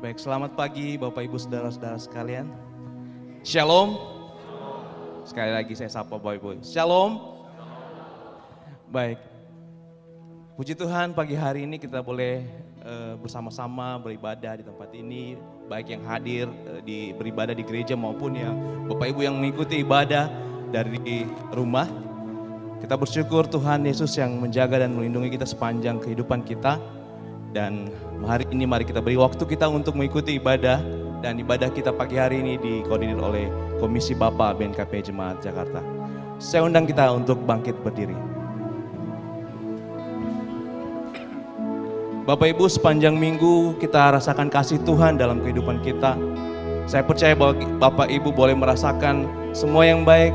Baik, selamat pagi Bapak Ibu Saudara-saudara sekalian. Shalom. Sekali lagi saya sapa Bapak Ibu. Shalom. Baik. Puji Tuhan pagi hari ini kita boleh bersama-sama beribadah di tempat ini. Baik yang hadir beribadah di gereja maupun yang Bapak Ibu yang mengikuti ibadah dari rumah. Kita bersyukur Tuhan Yesus yang menjaga dan melindungi kita sepanjang kehidupan kita. Dan hari ini mari kita beri waktu kita untuk mengikuti ibadah. Dan ibadah kita pagi hari ini dikoordinir oleh Komisi Bapa BNKP Jemaat Jakarta. Saya undang kita untuk bangkit berdiri. Bapak Ibu, sepanjang minggu kita rasakan kasih Tuhan dalam kehidupan kita. Saya percaya bahwa Bapak Ibu boleh merasakan semua yang baik,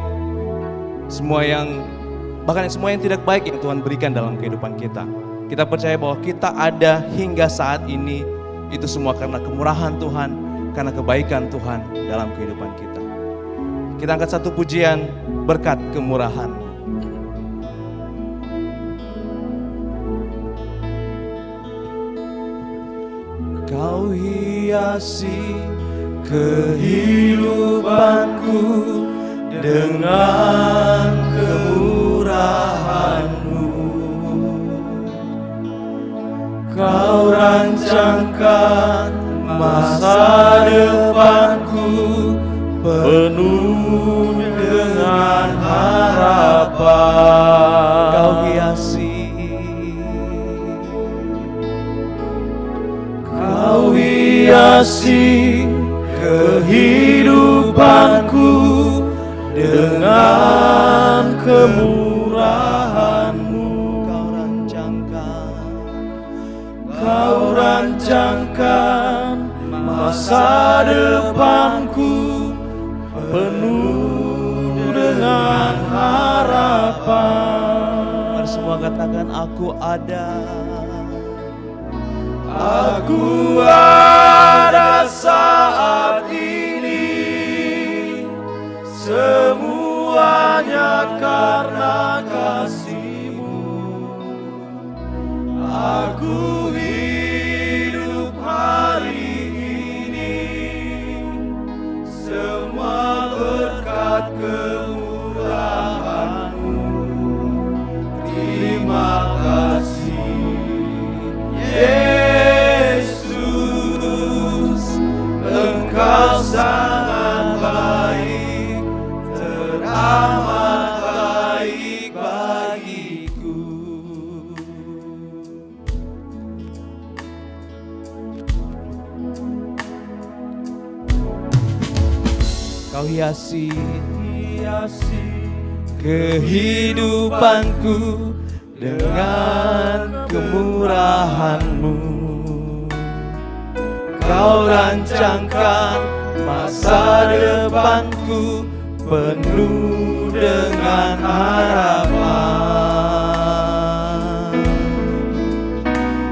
bahkan semua yang tidak baik yang Tuhan berikan dalam kehidupan kita. Kita percaya bahwa kita ada hingga saat ini, itu semua karena kemurahan Tuhan, karena kebaikan Tuhan dalam kehidupan kita. Kita angkat satu pujian, berkat kemurahan-Mu. Kau hiasi kehidupanku dengan kemurahan-Mu. Kau rancangkan masa depanku penuh dengan harapan. Kau hiasi kehidupanku dengan kemurahan-Mu. Kau rancangkan masa depanku penuh dengan harapan. Mari semua katakan, aku ada. Aku ada saat ini, semuanya karena kasih-Mu. Aku hidup hari ini, semua berkat kemurahan-Mu. Terima kasih Yesus, Engkau sangat baik, teramat baik bagiku. Kau hiasi kehidupanku dengan kemurahan-Mu. Kau rancangkan masa depanku penuh dengan harapan.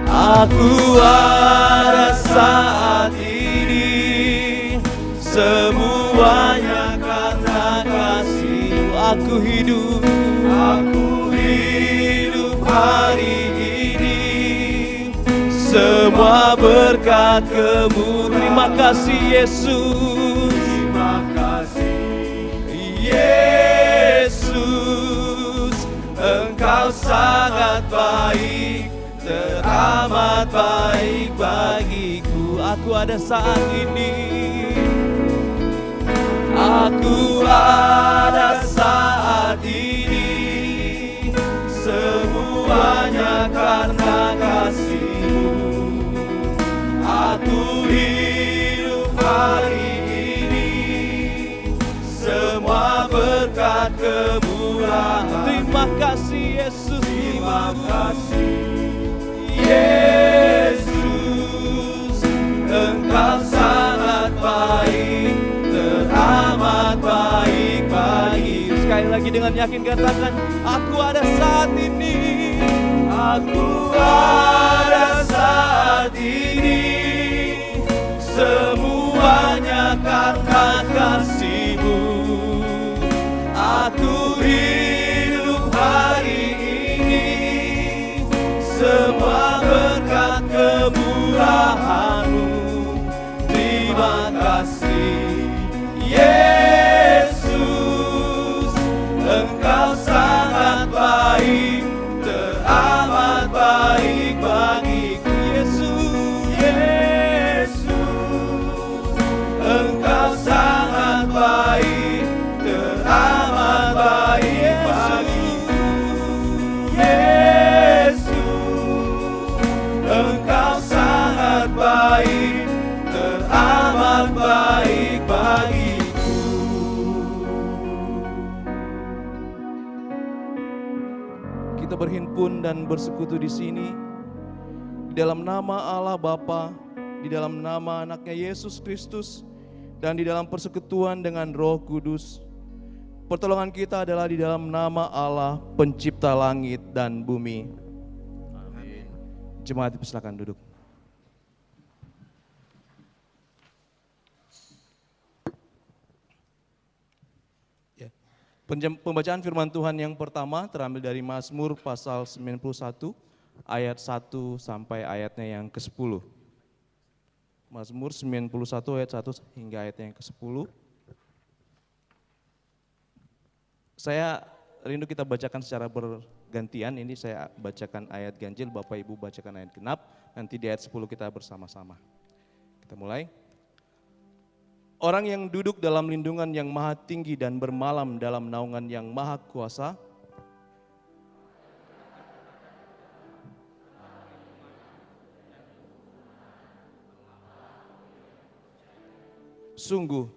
Aku ada saat ini, semuanya karena kasih-Mu. Aku hidup hari ini, semua berkat kemurahan. Terima kasih Yesus. Terima kasih Yesus, Engkau sangat baik, teramat baik bagiku. Aku ada saat ini, aku ada saat ini, semuanya karena kasih-Mu. Aku hidup hari ini, semua berkat kemurahan. Terima kasih Yesus. Terima kasih Yesus, Engkau sangat baik, teramat baik bagi. Sekali lagi dengan yakin katakan, aku ada saat ini, aku ada saat ini, semuanya karena kasih-Mu. Aku hidup hari ini, semua berkat kemurahan-Mu. bertekun dan bersekutu di sini. Di dalam nama Allah Bapa, di dalam nama anaknya Yesus Kristus, dan di dalam persekutuan dengan Roh Kudus. Pertolongan kita adalah di dalam nama Allah pencipta langit dan bumi. Amin. Jemaat silakan duduk. Pembacaan firman Tuhan yang pertama terambil dari Mazmur pasal 91 ayat 1 sampai ayatnya yang ke-10. Mazmur 91 ayat 1 hingga ayatnya yang ke-10. Saya rindu kita bacakan secara bergantian, ini saya bacakan ayat ganjil, Bapak Ibu bacakan ayat genap, nanti di ayat 10 kita bersama-sama. Kita mulai. Orang yang duduk dalam lindungan yang maha tinggi dan bermalam dalam naungan yang maha kuasa, sungguh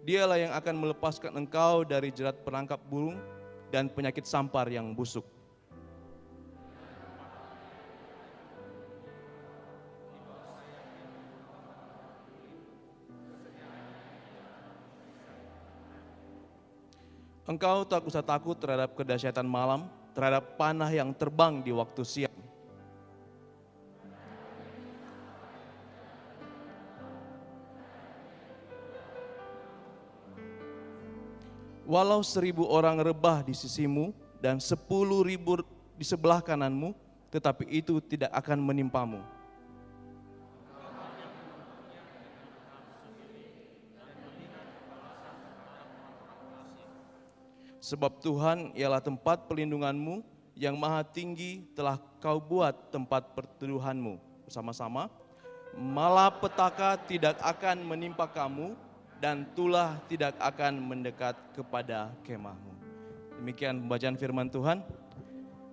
dialah yang akan melepaskan engkau dari jerat perangkap burung dan penyakit sampar yang busuk. Engkau tak usah takut terhadap kedahsyatan malam, terhadap panah yang terbang di waktu siang. Walau 1.000 orang rebah di sisimu dan 10.000 di sebelah kananmu, tetapi itu tidak akan menimpamu. Sebab Tuhan ialah tempat pelindunganmu, yang maha tinggi telah kau buat tempat perteduhanmu. Bersama-sama, malapetaka tidak akan menimpa kamu, dan tulah tidak akan mendekat kepada kemahmu. Demikian pembacaan firman Tuhan.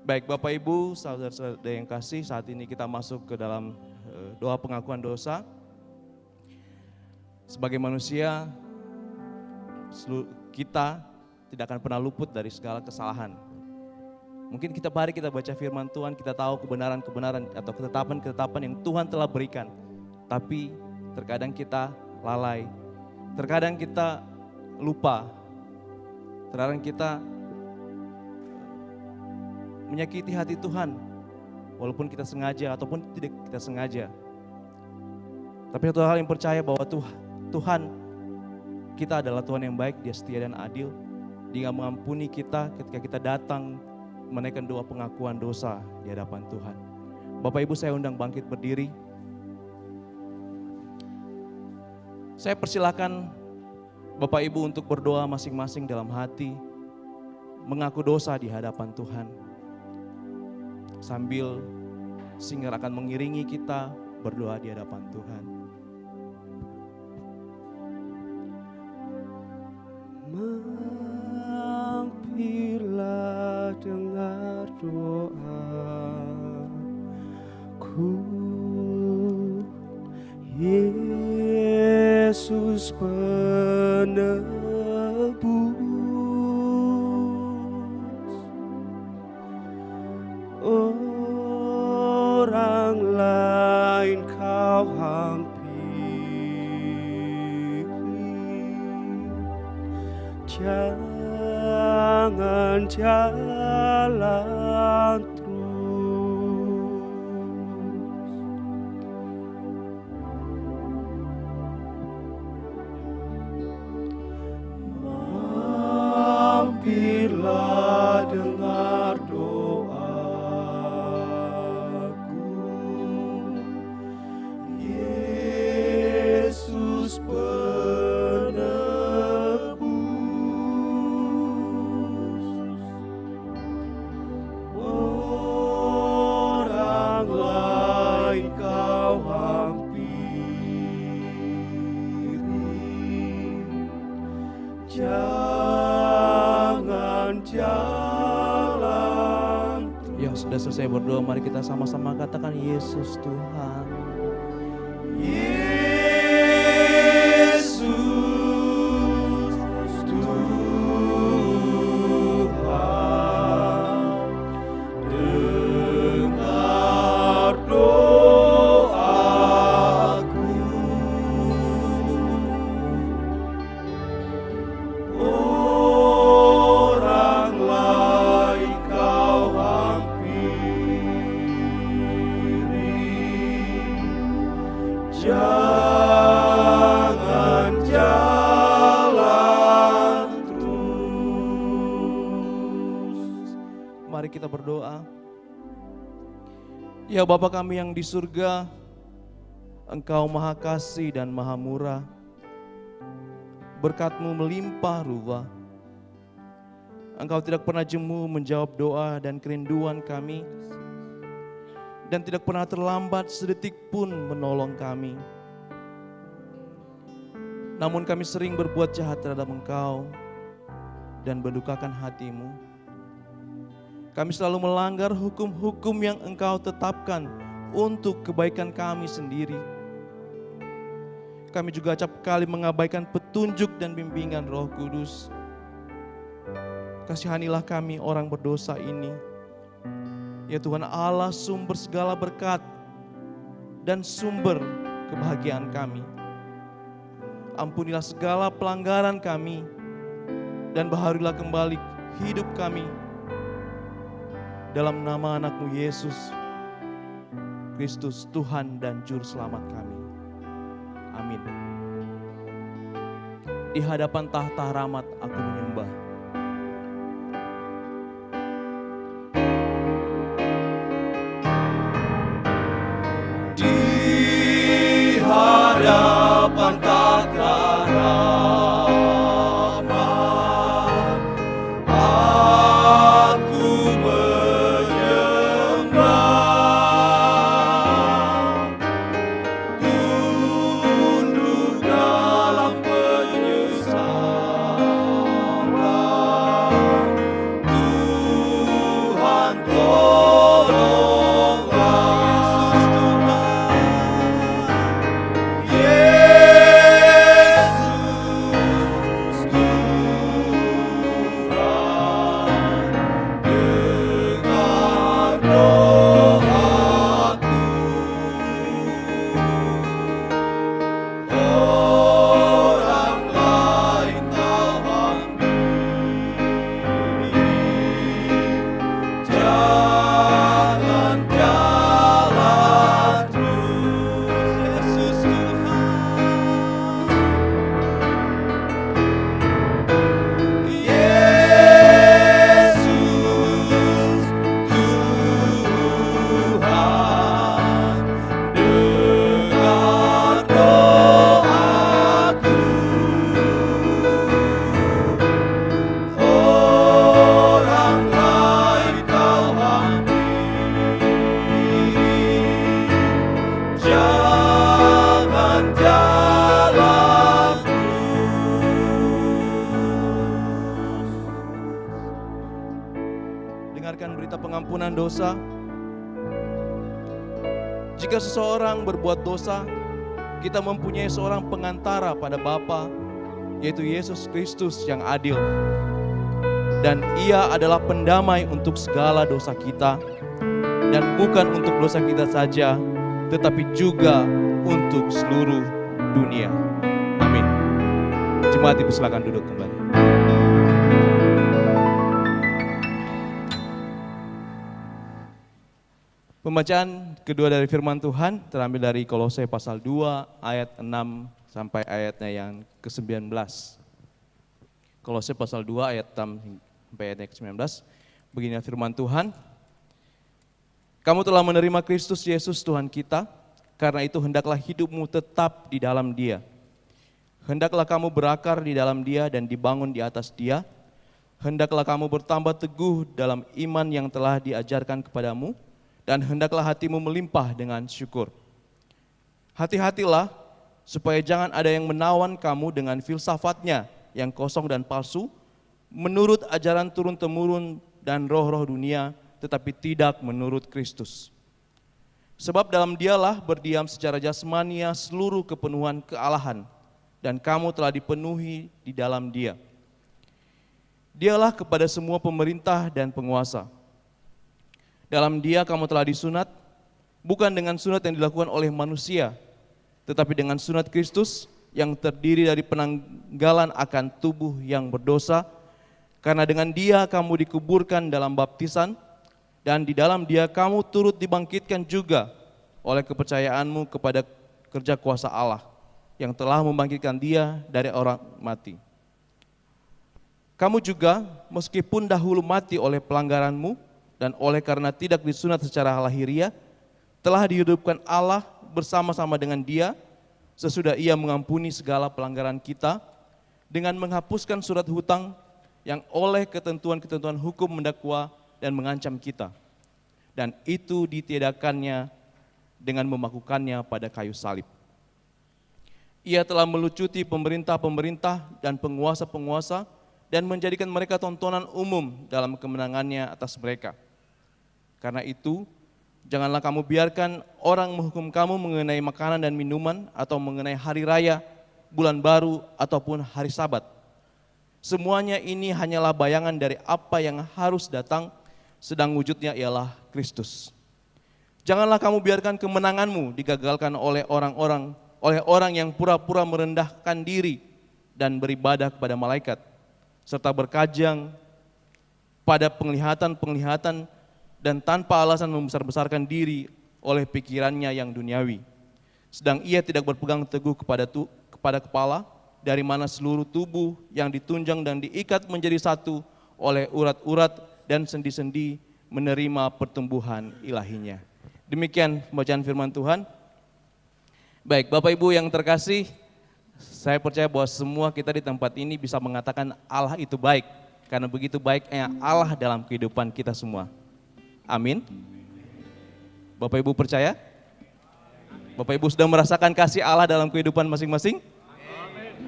Baik Bapak Ibu, saudara-saudara yang kasih, saat ini kita masuk ke dalam doa pengakuan dosa. Sebagai manusia, kita tidak akan pernah luput dari segala kesalahan. Mungkin kita baca firman Tuhan, kita tahu kebenaran-kebenaran atau ketetapan-ketetapan yang Tuhan telah berikan. Tapi terkadang kita lalai, terkadang kita lupa, terkadang kita menyakiti hati Tuhan, walaupun kita sengaja ataupun tidak kita sengaja. Tapi satu hal yang percaya bahwa Tuhan kita adalah Tuhan yang baik, Dia setia dan adil. Dia mengampuni kita ketika kita datang menaikkan doa pengakuan dosa di hadapan Tuhan. Bapak Ibu, saya undang bangkit berdiri. Saya persilakan Bapak Ibu untuk berdoa masing-masing dalam hati, mengaku dosa di hadapan Tuhan. Sambil singer akan mengiringi kita berdoa di hadapan Tuhan. Mampirlah dengar doaku, Yesus penebus. Orang lain kau hampiri, jangan jalan terus. Mampirlah dengar doaku, Yesus Yang sudah selesai berdoa, mari kita sama-sama katakan Yesus Tuhan. Yesus Tuhan, dengar Jangan jalan terus. Mari kita berdoa. Ya Bapa kami yang di surga, Engkau maha kasih dan maha murah. Berkat-Mu melimpah ruah. Engkau tidak pernah jemu menjawab doa dan kerinduan kami, dan tidak pernah terlambat sedetik pun menolong kami. Namun kami sering berbuat jahat terhadap Engkau dan mendukakan hati-Mu. Kami selalu melanggar hukum-hukum yang Engkau tetapkan untuk kebaikan kami sendiri. Kami juga acap kali mengabaikan petunjuk dan bimbingan Roh Kudus. Kasihanilah kami orang berdosa ini. Ya Tuhan Allah, sumber segala berkat dan sumber kebahagiaan kami. Ampunilah segala pelanggaran kami dan baharulah kembali hidup kami. Dalam nama anak-Mu Yesus Kristus, Tuhan dan Juru Selamat kami. Amin. Di hadapan tahta rahmat aku menyembah. Di hadapan tahta rahmat aku menyembah, tunduk dalam penyesalan. Tuhan tolonglah, Yesus Tuhan, dengar doaku. Orang lain Kau hampiri, jangan jalan terus. Yesus Tuhan, Yesus Tuhan, dengar doaku. Orang lain Kau hampiri, jangan jalan terus. Dengarkan berita pengampunan dosa. Jika seseorang berbuat dosa, kita mempunyai seorang pengantara pada Bapa, yaitu Yesus Kristus yang adil. Dan Ia adalah pendamai untuk segala dosa kita, dan bukan untuk dosa kita saja, tetapi juga untuk seluruh dunia. Amin. Jemaat dipersilakan duduk kembali. Pembacaan kedua dari firman Tuhan terambil dari Kolose pasal 2 ayat 6 sampai ayatnya yang ke-19. Kolose pasal 2 ayat 6 sampai ayatnya ke-19. Beginilah firman Tuhan. Kamu telah menerima Kristus Yesus Tuhan kita, karena itu hendaklah hidupmu tetap di dalam Dia. Hendaklah kamu berakar di dalam Dia dan dibangun di atas Dia. Hendaklah kamu bertambah teguh dalam iman yang telah diajarkan kepadamu, dan hendaklah hatimu melimpah dengan syukur. Hati-hatilah supaya jangan ada yang menawan kamu dengan filsafatnya yang kosong dan palsu, menurut ajaran turun-temurun dan roh-roh dunia, tetapi tidak menurut Kristus. Sebab dalam Dialah berdiam secara jasmania seluruh kepenuhan kealahan, dan kamu telah dipenuhi di dalam Dia. Dialah kepada semua pemerintah dan penguasa. Dalam Dia kamu telah disunat, bukan dengan sunat yang dilakukan oleh manusia, tetapi dengan sunat Kristus yang terdiri dari penanggalan akan tubuh yang berdosa, karena dengan Dia kamu dikuburkan dalam baptisan, dan di dalam Dia kamu turut dibangkitkan juga oleh kepercayaanmu kepada kerja kuasa Allah yang telah membangkitkan dia dari orang mati. Kamu juga meskipun dahulu mati oleh pelanggaranmu dan oleh karena tidak disunat secara lahiriah, telah dihidupkan Allah bersama-sama dengan dia sesudah ia mengampuni segala pelanggaran kita dengan menghapuskan surat hutang yang oleh ketentuan-ketentuan hukum mendakwa dan mengancam kita. Dan itu ditiadakannya dengan memakukannya pada kayu salib. Ia telah melucuti pemerintah-pemerintah dan penguasa-penguasa dan menjadikan mereka tontonan umum dalam kemenangannya atas mereka. Karena itu, janganlah kamu biarkan orang menghukum kamu mengenai makanan dan minuman atau mengenai hari raya, bulan baru, ataupun hari Sabat. Semuanya ini hanyalah bayangan dari apa yang harus datang, sedang wujudnya ialah Kristus. Janganlah kamu biarkan kemenanganmu digagalkan oleh orang yang pura-pura merendahkan diri dan beribadah kepada malaikat, serta berkajang pada penglihatan-penglihatan dan tanpa alasan membesar-besarkan diri oleh pikirannya yang duniawi. Sedang ia tidak berpegang teguh kepada kepala, dari mana seluruh tubuh yang ditunjang dan diikat menjadi satu oleh urat-urat dan sendi-sendi menerima pertumbuhan ilahinya. Demikian pembacaan firman Tuhan. Baik, Bapak Ibu yang terkasih, saya percaya bahwa semua kita di tempat ini bisa mengatakan Allah itu baik, karena begitu baiknya Allah dalam kehidupan kita semua. Amin. Bapak Ibu percaya? Bapak Ibu sudah merasakan kasih Allah dalam kehidupan masing-masing?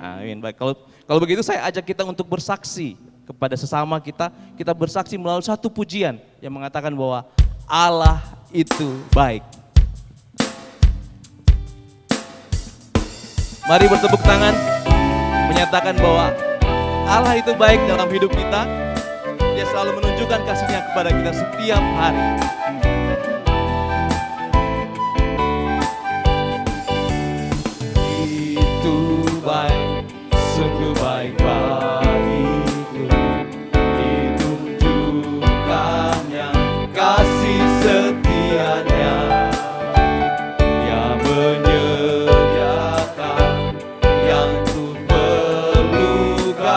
Amin. Baik, kalau begitu saya ajak kita untuk bersaksi kepada sesama kita. Kita bersaksi melalui satu pujian yang mengatakan bahwa Allah itu baik. Mari bertepuk tangan menyatakan bahwa Allah itu baik dalam hidup kita. Dia selalu menunjukkan kasih-Nya kepada kita setiap hari. Itu baik, sungguh baik bagiku. Ditunjukkannya kasih setia-Nya. Dia menyediakan yang ku perlukan,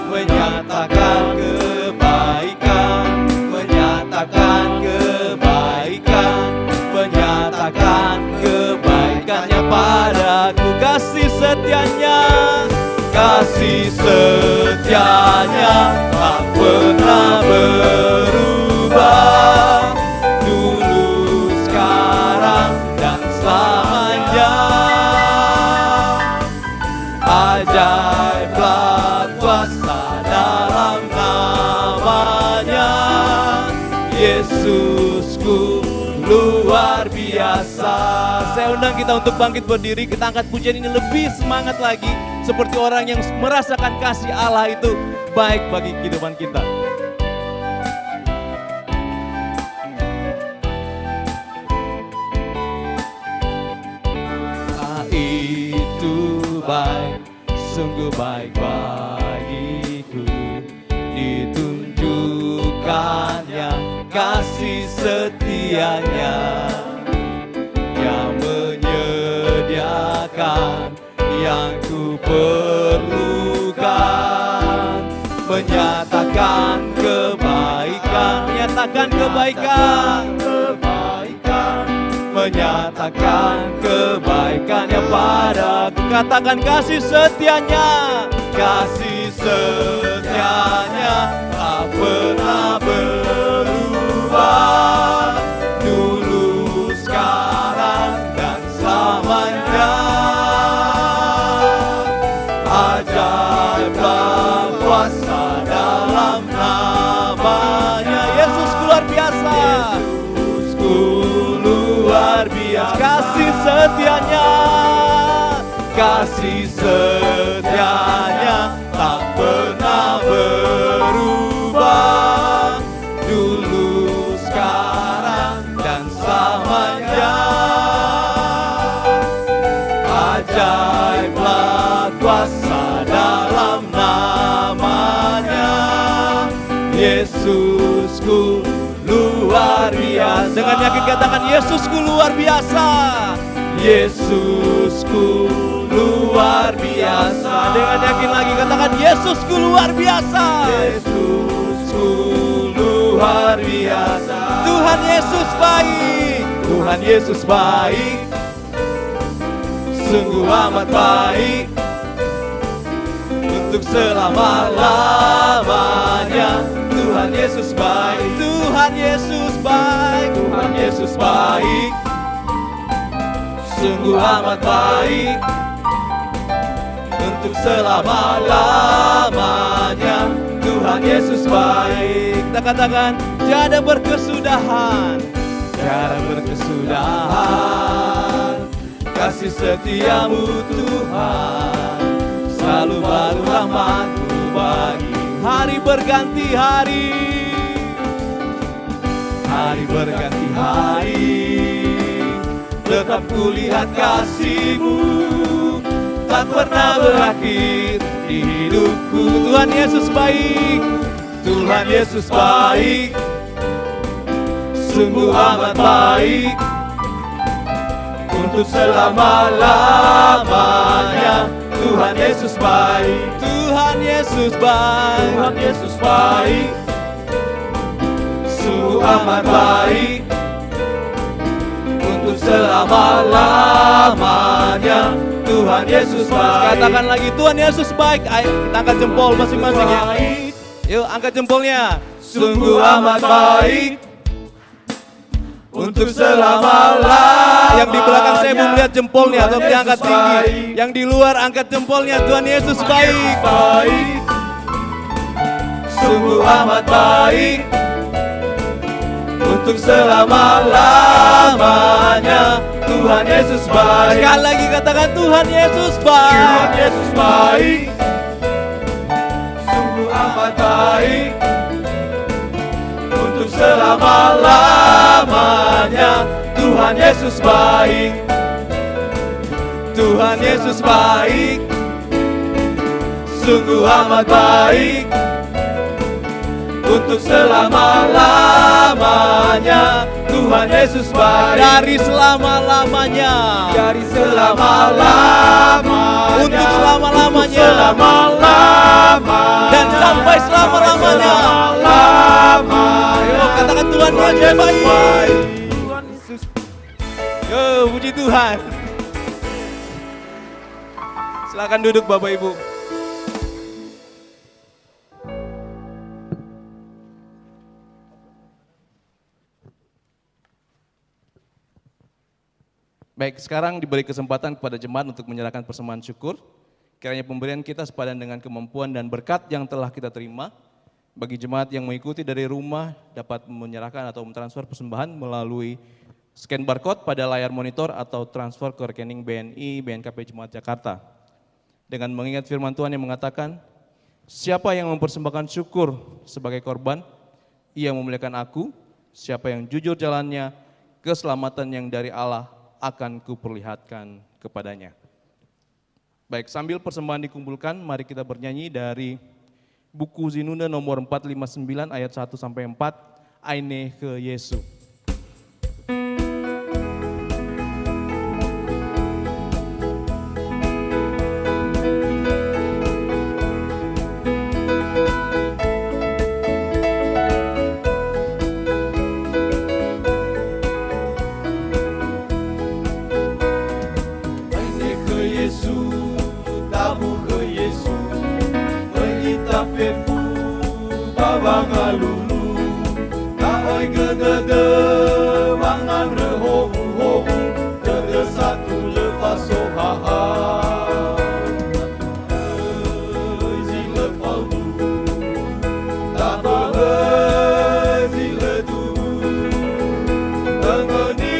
menyatakan kebaikan, menyatakan kebaikan, menyatakan kebaikannya padaku. Kasih setianya, kasih setianya tak pernah berubah, dulu, sekarang, dan selamanya. Ajaiblah kuasa dalam namanya, Yesusku luar biasa. Saya undang kita untuk bangkit berdiri, kita angkat pujian ini lebih semangat lagi, seperti orang yang merasakan kasih Allah itu baik bagi kehidupan kita. Itu baik, sungguh baik bagiku. Ditunjukkannya kasih setia-Nya. Dia menyediakan yang ku perlukan, menyatakan kebaikan, menyatakan kebaikan, menyatakan kebaikannya padaku. Katakan kasih setianya, kasih setianya tak pernah berubah, dulu, sekarang, dan selamanya. Ajaiblah kuasa dalam namanya, Yesusku luar biasa, Yesusku luar biasa. Kasih setianya, kasih setianya tak pernah berubah, dulu, sekarang, dan selamanya. Ajaiblah kuasa dalam namanya, Yesusku luar biasa. Dengan yakin katakan Yesusku luar biasa. Yesusku luar biasa. Dengan yakin lagi katakan Yesusku luar biasa. Yesusku luar biasa. Tuhan Yesus baik. Tuhan Yesus baik, sungguh amat baik, untuk selama-lamanya. Tuhan Yesus baik, Tuhan Yesus baik. Tuhan Yesus baik, sungguh amat baik, untuk selama-lamanya. Tuhan Yesus baik. Kita katakan tiada berkesudahan. Tiada berkesudahan, kasih setiamu Tuhan, selalu baru rahmat-Mu bagi. Hari berganti hari. Hari berganti hari, tetap kulihat kasih-Mu, tak pernah berakhir di hidupku. Tuhan Yesus baik. Tuhan Yesus baik, sungguh amat baik, untuk selama-lamanya. Tuhan Yesus baik, Tuhan Yesus baik. Tuhan Yesus baik, sungguh amat baik, untuk selama-lamanya. Tuhan Yesus baik. Katakan lagi Tuhan Yesus baik. Ayo kita angkat jempol masing-masing ya. Baik, Yuk angkat jempolnya. sungguh amat baik, untuk selama-lamanya. Yang di belakang saya belum lihat jempolnya atau Tuhan diangkat Yesus tinggi. baik. Yang di luar angkat jempolnya. Tuhan Yesus baik. Baik, sungguh amat baik, untuk selama-lamanya. Tuhan Yesus baik. Sekali lagi katakan Tuhan Yesus Tuhan baik. Yesus baik, sungguh amat baik, untuk selama-lamanya. Tuhan Yesus baik, Tuhan Yesus baik, sungguh amat baik, untuk selama-lamanya. Tuhan Yesus baik, Dari selama-lamanya. dari selama-lamanya, Untuk selama-lamanya. untuk selama-lamanya, Dan sampai selama-lamanya. Yo, katakan Tuhan Yesus baik. Tuhan Yesus. Yo, puji Tuhan. Silakan duduk Bapak Ibu. Baik, sekarang diberi kesempatan kepada jemaat untuk menyerahkan persembahan syukur. Kiranya pemberian kita sepadan dengan kemampuan dan berkat yang telah kita terima. Bagi jemaat yang mengikuti dari rumah dapat menyerahkan atau mentransfer persembahan melalui scan barcode pada layar monitor atau transfer ke rekening BNI BNKP Jemaat Jakarta. Dengan mengingat firman Tuhan yang mengatakan, siapa yang mempersembahkan syukur sebagai korban, ia memuliakan aku. Siapa yang jujur jalannya, keselamatan yang dari Allah akan kuperlihatkan kepadanya. Baik, sambil persembahan dikumpulkan, mari kita bernyanyi dari buku Zinunda nomor 459 ayat 1 sampai 4, Aine ke Yesu. Bangalulu, kaoi gegede, wangan rehobu-hobu, gede satu lepas sohaa. Zile paldu, tak boleh zile tu. Tengeni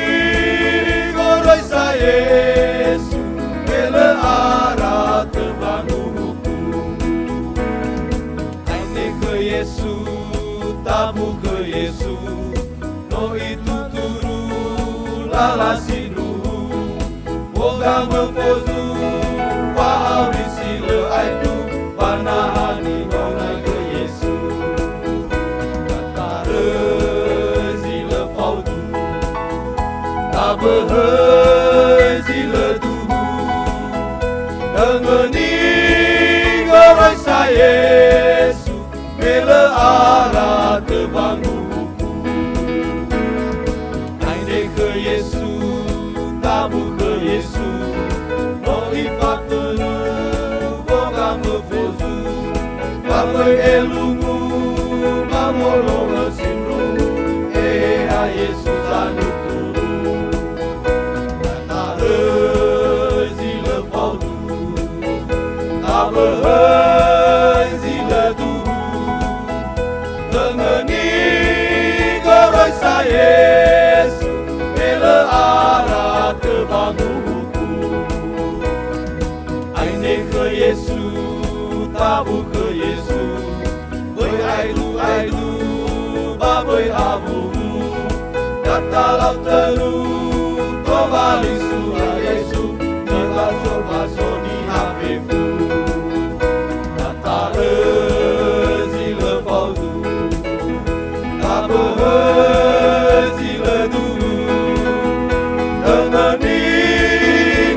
goroi sa Yesu, kele arah terbangun hukum. Aine ke Yesu, tabu ke Yesu, no itu turu lalasidu, boga mempozu, wahari sile aitu, panahani honai ke Yesu. Katare zile paudu, tabehei Yesu bela arah terbangun Aine ke Yesu tabu ke Yesu no ipatenu boga mefozu Babai elungu mamolo sinu a Yesu zanuturu Kata zile paudu Tabe zile du Tengeni goroi sa Yesu Bela arah terbangun Aine ke Yesu tabu ke Yesu Oi aidu babai abu Katalau teru Tovali suha Yesu Nelaso baso ni hapefu Katare zile paudu Tabe zile du Tengeni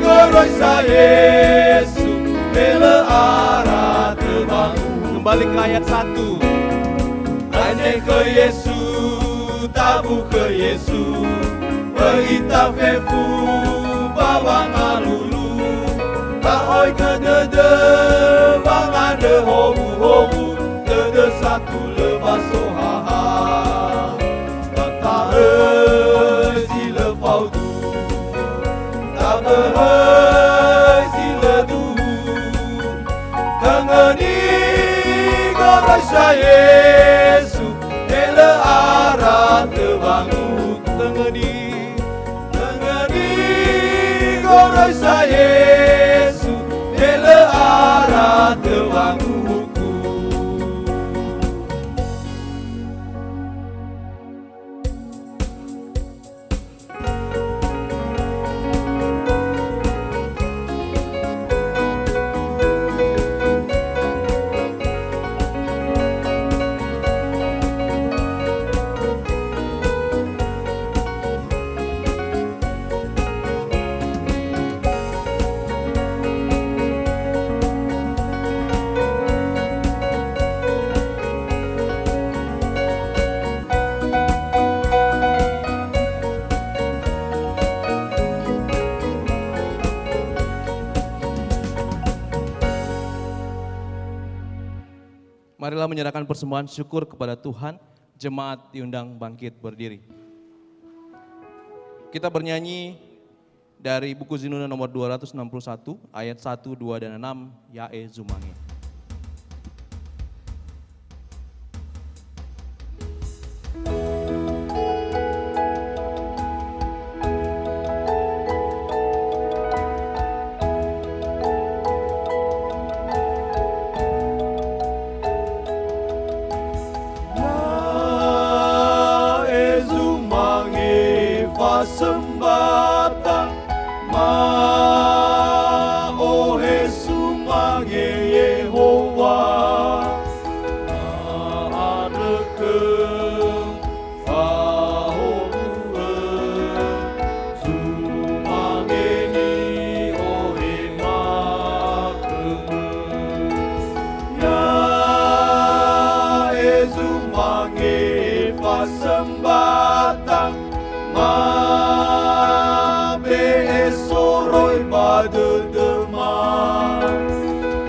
goroi sa Yesu Bela arah terbangun Kembali ke ayat 1 Aine ke Yesu tabu ke Yesu Berita fefu bawang alulu Tahoi ke dede bang ada hobu-hobu Dede satu lebas sohaha Kata zile paudu Tabe zile du Tengeni goroi sa Yesu Bela arah terbangun Tengeni goroi sa Yesu Bela arah terbangun Marilah menyerahkan persembahan syukur kepada Tuhan, jemaat diundang bangkit berdiri. Kita bernyanyi dari buku Zinuna nomor 261 ayat 1, 2, dan 6, Yae Zumange. Sembata ma o Yesu mange Yehova adeke fa o sumange ni o hema ya Yesu mange fa sembata Ma be soroi bade dema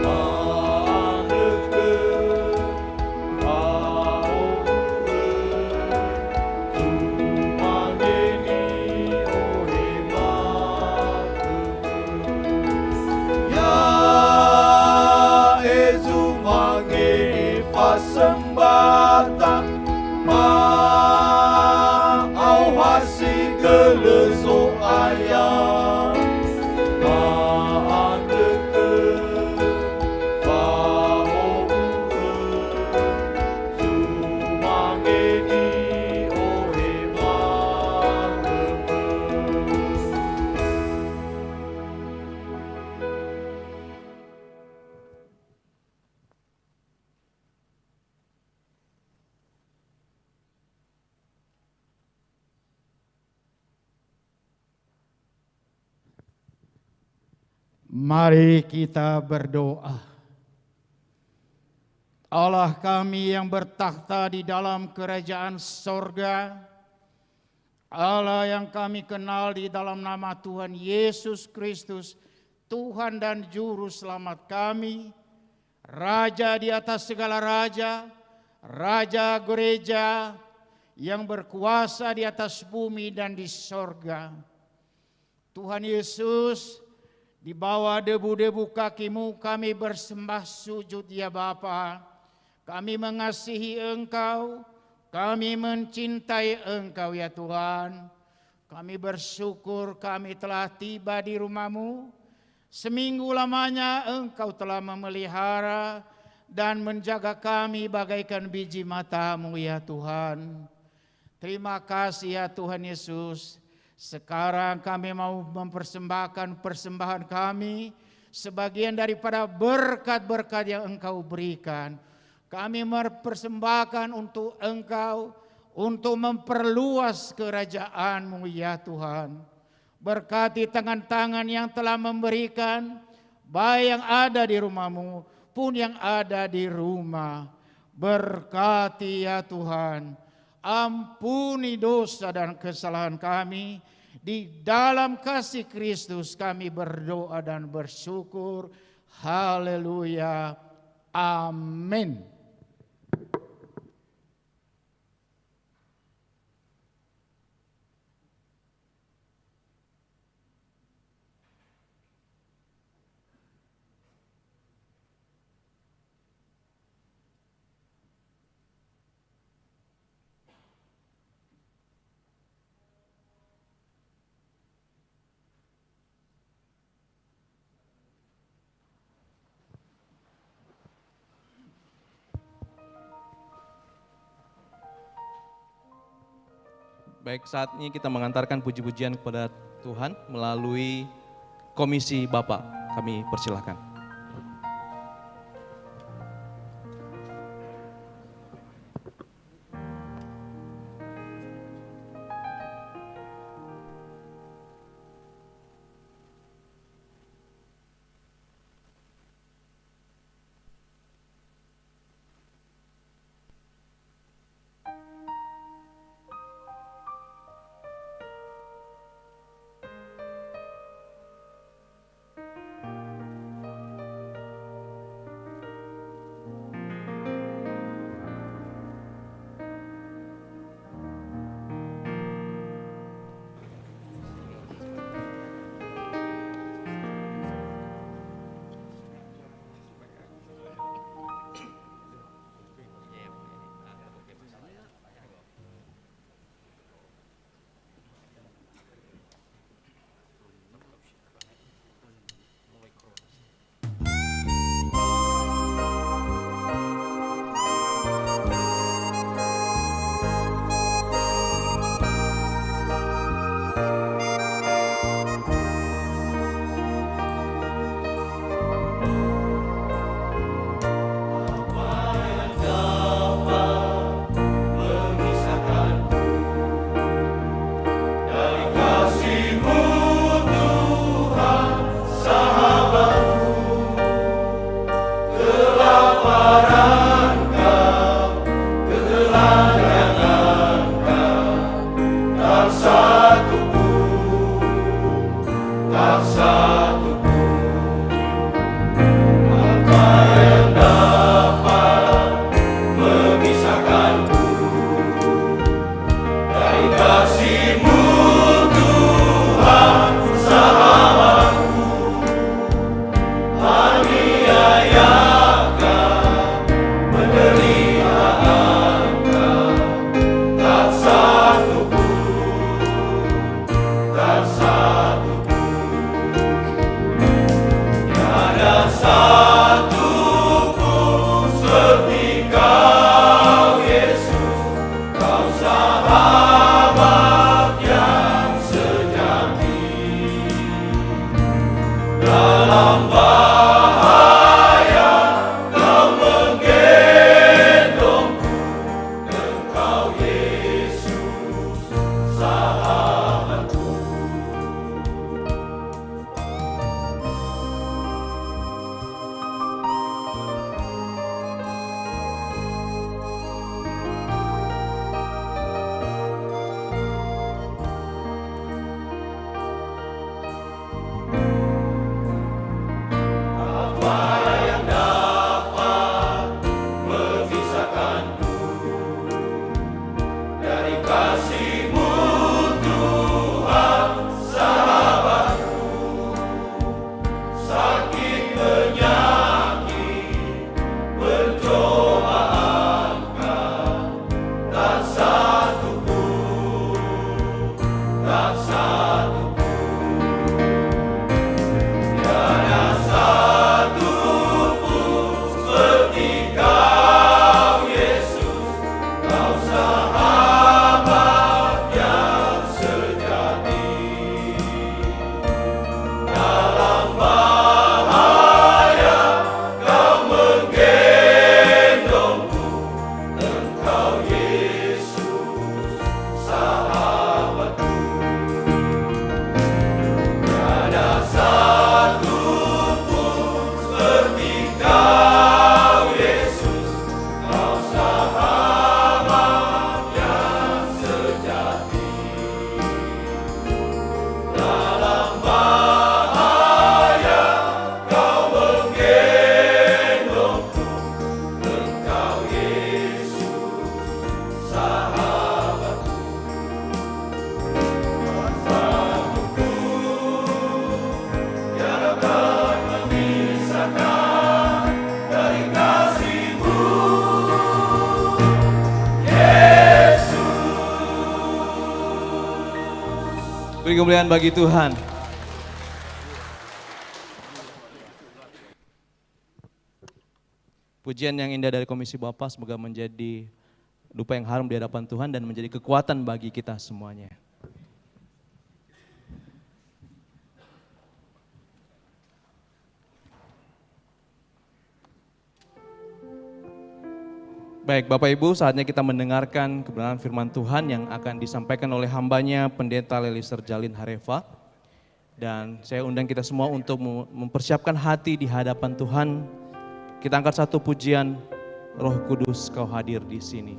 Ma neke Ma oe Tumangeni ohe mate Ya ezumangeni fasembata Ma hasi gelezo ayam maandeke fahoke sumangeni ohe mandeke Mari kita berdoa. Allah kami yang bertakhta di dalam kerajaan sorga, Allah yang kami kenal di dalam nama Tuhan Yesus Kristus, Tuhan dan Juru Selamat kami, Raja di atas segala raja, Raja gereja yang berkuasa di atas bumi dan di sorga. Tuhan Yesus, di bawah debu-debu kaki-Mu kami bersembah sujud ya Bapa. Kami mengasihi Engkau, kami mencintai Engkau ya Tuhan. Kami bersyukur kami telah tiba di rumah-Mu. Seminggu lamanya Engkau telah memelihara dan menjaga kami bagaikan biji mata-Mu ya Tuhan. Terima kasih ya Tuhan Yesus. Sekarang kami mau mempersembahkan persembahan kami, sebagian daripada berkat-berkat yang Engkau berikan. Kami mempersembahkan untuk Engkau, untuk memperluas kerajaan-Mu ya Tuhan. Berkati tangan-tangan yang telah memberikan, baik yang ada di rumah-Mu pun yang ada di rumah. Berkati ya Tuhan, ampuni dosa dan kesalahan kami. Di dalam kasih Kristus kami berdoa dan bersyukur. Haleluya. Amin. Baik, saat ini kita mengantarkan puji-pujian kepada Tuhan melalui komisi Bapak. Kami persilahkan. Beri kemuliaan bagi Tuhan. Pujian yang indah dari Komisi Bapa semoga menjadi dupa yang harum di hadapan Tuhan dan menjadi kekuatan bagi kita semuanya. Baik Bapak Ibu, saatnya kita mendengarkan kebenaran firman Tuhan yang akan disampaikan oleh hambanya Pendeta Leliser Jalin Hareva. Dan saya undang kita semua untuk mempersiapkan hati di hadapan Tuhan. Kita angkat satu pujian, Roh Kudus Kau hadir di sini.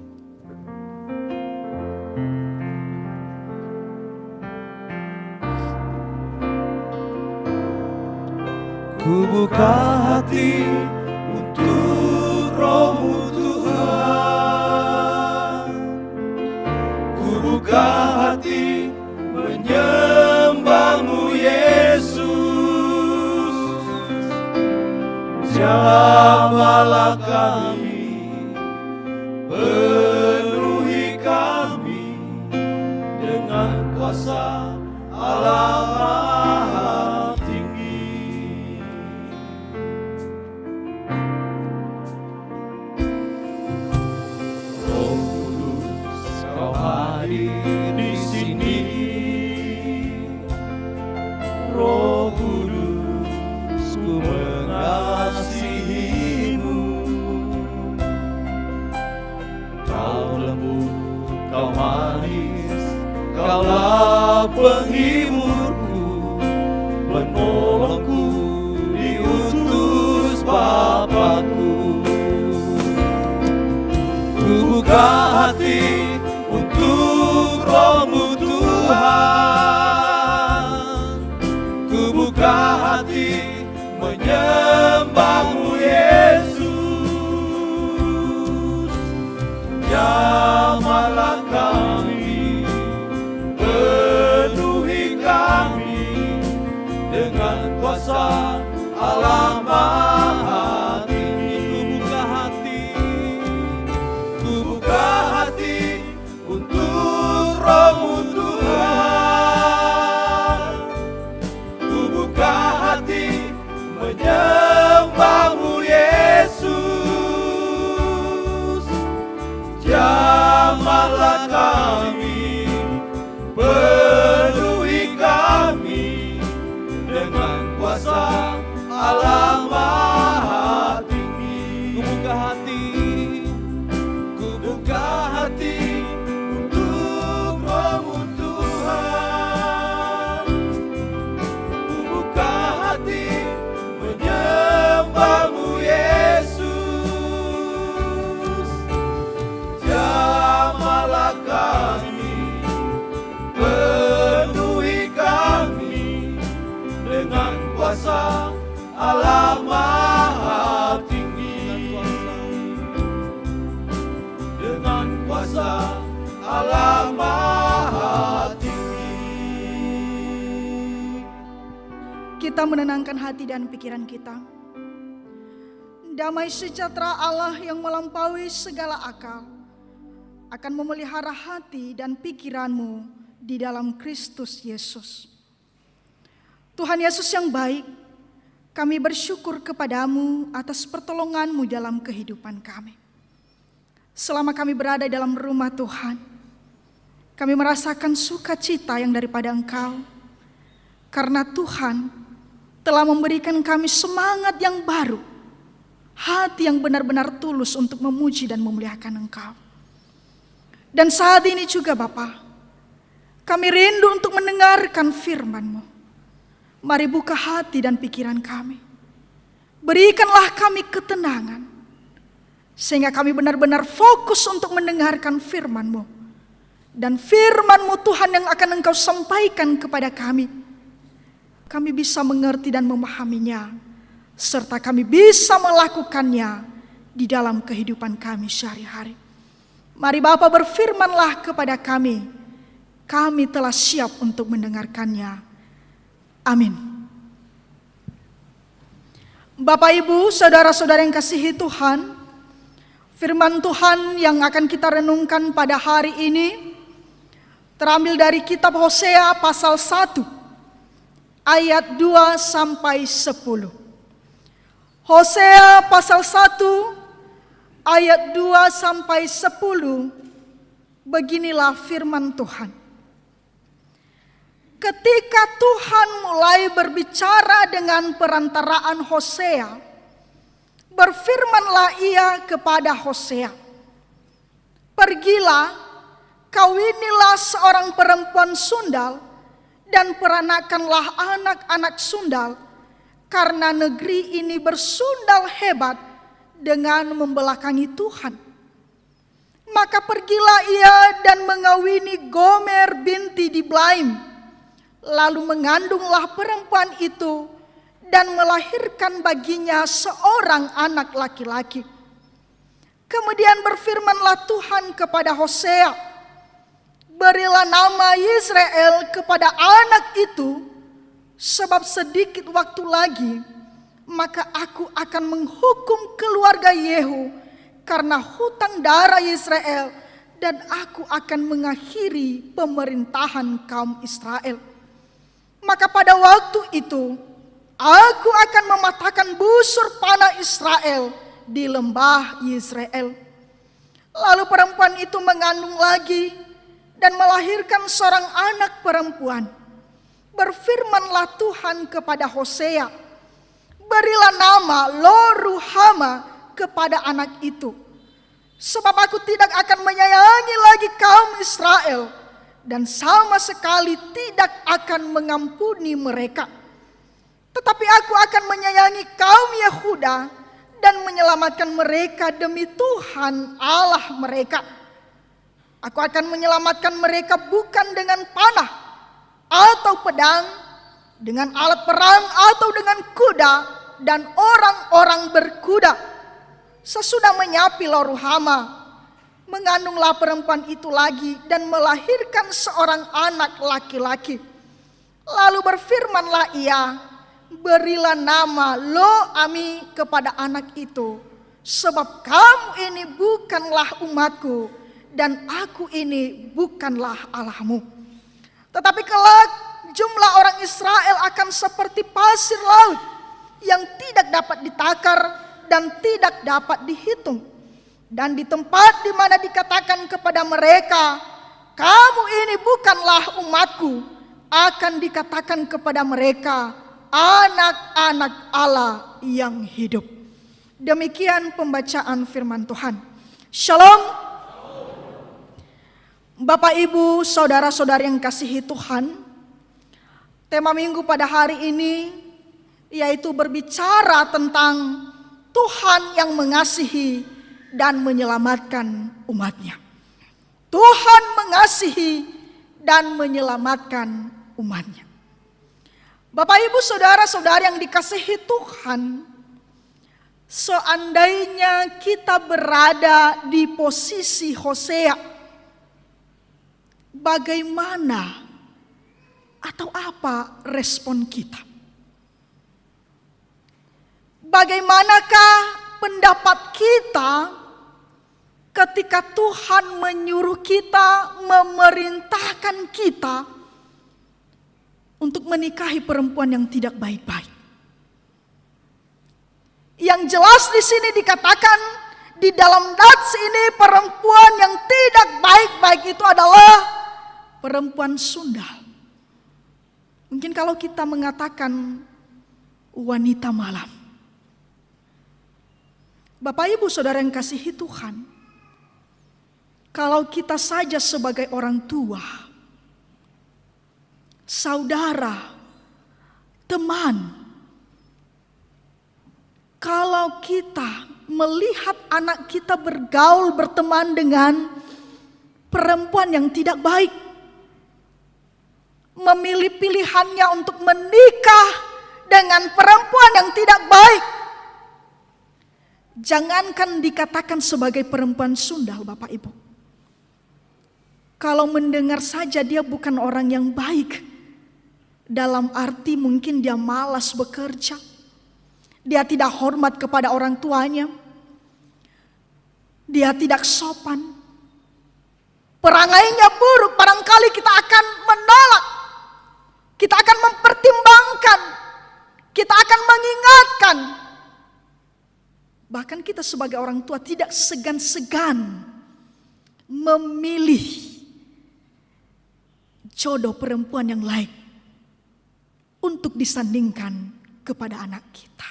Ku buka hati untuk Roh-Mu Tuhan. Ku buka hati menyembah-Mu Yesus. Jamahlah kami, penuhi kami dengan kuasa Allah Maha Tinggi. Roh Kudus Kau hadir di sini. Roh Kudus ku mengasihi-Mu. Kau lembut, Kau manis, Kaulah penghiburku, penolongku, diutus Bapakku. Ku buka hati untuk Roh-Mu Tuhan. Ku buka hati menyembah-Mu Yesus. Jamahlah kami, penuhi kami dengan kuasa Allah Maha Tinggi. Ku buka hati untuk Roh-Mu Tuhan. Ku buka hati menyembah-Mu Yesus. Jamahlah kami, penuhi kami dengan kuasa Allah Maha Tinggi. Ku buka hati untuk Roh-Mu Tuhan. Ku buka hati menyembah-Mu Yesus. Jamahlah kami, penuhi kami dengan kuasa Allah Maha Tinggi. Dengan kuasa Allah Maha Tinggi. Kita menenangkan hati dan pikiran kita. Damai sejahtera Allah yang melampaui segala akal akan memelihara hati dan pikiranmu di dalam Kristus Yesus. Tuhan Yesus yang baik, kami bersyukur kepadamu atas pertolonganmu dalam kehidupan kami. Selama kami berada dalam rumah Tuhan, kami merasakan sukacita yang daripada Engkau, karena Tuhan telah memberikan kami semangat yang baru, hati yang benar-benar tulus untuk memuji dan memuliakan Engkau. Dan saat ini juga Bapa, kami rindu untuk mendengarkan firman-Mu. Mari buka hati dan pikiran kami. Berikanlah kami ketenangan, sehingga kami benar-benar fokus untuk mendengarkan firman-Mu. Dan firman-Mu Tuhan yang akan Engkau sampaikan kepada kami, kami bisa mengerti dan memahaminya, serta kami bisa melakukannya di dalam kehidupan kami sehari-hari. Mari Bapa berfirmanlah kepada kami telah siap untuk mendengarkannya. Amin. Bapak, Ibu, saudara-saudara yang kasihi Tuhan, firman Tuhan yang akan kita renungkan pada hari ini terambil dari kitab Hosea pasal 1 ayat 2 sampai 10. Hosea pasal 1 ayat 2 sampai 10. Beginilah firman Tuhan. Ketika Tuhan mulai berbicara dengan perantaraan Hosea, berfirmanlah Ia kepada Hosea, "Pergilah, kawinilah seorang perempuan sundal dan peranakanlah anak-anak sundal, karena negeri ini bersundal hebat dengan membelakangi Tuhan." Maka pergilah ia dan mengawini Gomer binti Diblaim. Lalu mengandunglah perempuan itu dan melahirkan baginya seorang anak laki-laki. Kemudian berfirmanlah Tuhan kepada Hosea, "Berilah nama Yisrael kepada anak itu, sebab sedikit waktu lagi, maka aku akan menghukum keluarga Yehu karena hutang darah Yisrael, dan aku akan mengakhiri pemerintahan kaum Israel. Maka pada waktu itu, aku akan mematahkan busur panah Israel di lembah Yisrael." Lalu perempuan itu mengandung lagi dan melahirkan seorang anak perempuan. Berfirmanlah Tuhan kepada Hosea, "Berilah nama Lo-ruhama kepada anak itu, sebab aku tidak akan menyayangi lagi kaum Israel, dan sama sekali tidak akan mengampuni mereka. Tetapi aku akan menyayangi kaum Yehuda dan menyelamatkan mereka demi Tuhan Allah mereka. Aku akan menyelamatkan mereka bukan dengan panah atau pedang, dengan alat perang atau dengan kuda dan orang-orang berkuda." Sesudah menyapi Lo-ruhama, mengandunglah perempuan itu lagi dan melahirkan seorang anak laki-laki. Lalu berfirmanlah ia, "Berilah nama Lo-ami kepada anak itu, sebab kamu ini bukanlah umatku dan aku ini bukanlah Allahmu. Tetapi kelak jumlah orang Israel akan seperti pasir laut yang tidak dapat ditakar dan tidak dapat dihitung. Dan di tempat di mana dikatakan kepada mereka, 'Kamu ini bukanlah umatku,' akan dikatakan kepada mereka, 'Anak-anak Allah yang hidup.'" Demikian pembacaan firman Tuhan. Shalom. Bapak, Ibu, saudara-saudari yang kasihi Tuhan, tema minggu pada hari ini yaitu berbicara tentang Tuhan yang mengasihi dan menyelamatkan umatnya. Tuhan mengasihi dan menyelamatkan umatnya. Bapak, Ibu, saudara-saudari yang dikasihi Tuhan, seandainya kita berada di posisi Hosea, bagaimana atau apa respon kita? Bagaimanakah pendapat kita ketika Tuhan menyuruh kita, memerintahkan kita untuk menikahi perempuan yang tidak baik-baik. Yang jelas di sini dikatakan di dalam nats ini perempuan yang tidak baik-baik itu adalah perempuan sundal. Mungkin kalau kita mengatakan wanita malam. Bapak Ibu Saudara yang kasihi Tuhan, kalau kita saja sebagai orang tua, saudara, teman, kalau kita melihat anak kita bergaul, berteman dengan perempuan yang tidak baik, memilih pilihannya untuk menikah dengan perempuan yang tidak baik, jangankan dikatakan sebagai perempuan sundal, Bapak Ibu. Kalau mendengar saja dia bukan orang yang baik, dalam arti mungkin dia malas bekerja, dia tidak hormat kepada orang tuanya, dia tidak sopan, perangainya buruk, barangkali kita akan menolak, kita akan mempertimbangkan, kita akan mengingatkan. Bahkan kita sebagai orang tua tidak segan-segan memilih jodoh perempuan yang lain untuk disandingkan kepada anak kita.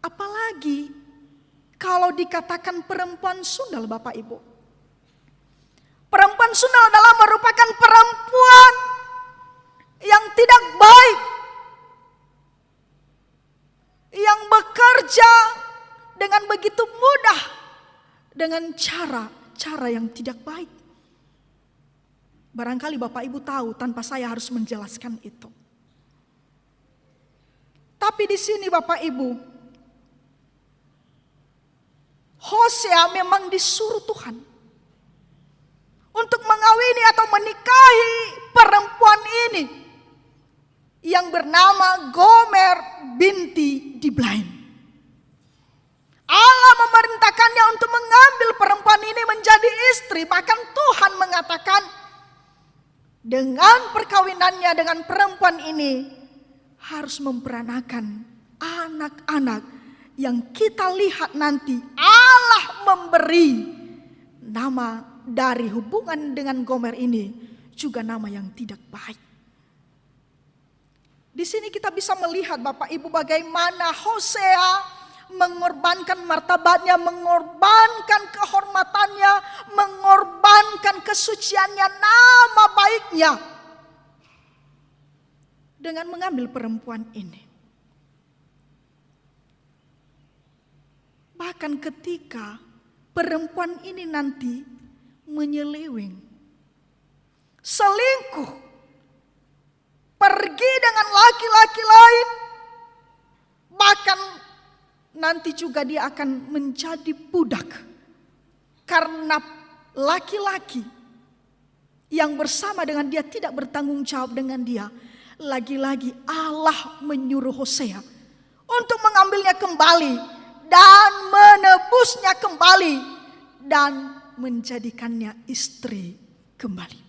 Apalagi kalau dikatakan perempuan sundal, Bapak Ibu. Perempuan sundal adalah merupakan perempuan yang tidak baik, yang bekerja dengan begitu mudah dengan cara yang tidak baik. Barangkali Bapak Ibu tahu tanpa saya harus menjelaskan itu. Tapi di sini Bapak Ibu, Hosea memang disuruh Tuhan untuk mengawini atau menikahi perempuan ini yang bernama Gomer binti Diblaim. Allah memerintahkannya untuk mengambil perempuan ini menjadi istri. Bahkan Tuhan mengatakan dengan perkawinannya dengan perempuan ini harus memperanakan anak-anak yang kita lihat nanti Allah memberi nama dari hubungan dengan Gomer ini juga nama yang tidak baik. Di sini kita bisa melihat Bapak Ibu bagaimana Hosea mengorbankan martabatnya, mengorbankan kehormatannya, mengorbankan kesuciannya, nama baiknya dengan mengambil perempuan ini. Bahkan ketika perempuan ini nanti menyeleweng, selingkuh, pergi dengan laki-laki lain, bahkan nanti juga dia akan menjadi budak karena laki-laki yang bersama dengan dia tidak bertanggung jawab dengan dia. Lagi-lagi Allah menyuruh Hosea untuk mengambilnya kembali dan menebusnya kembali dan menjadikannya istri kembali.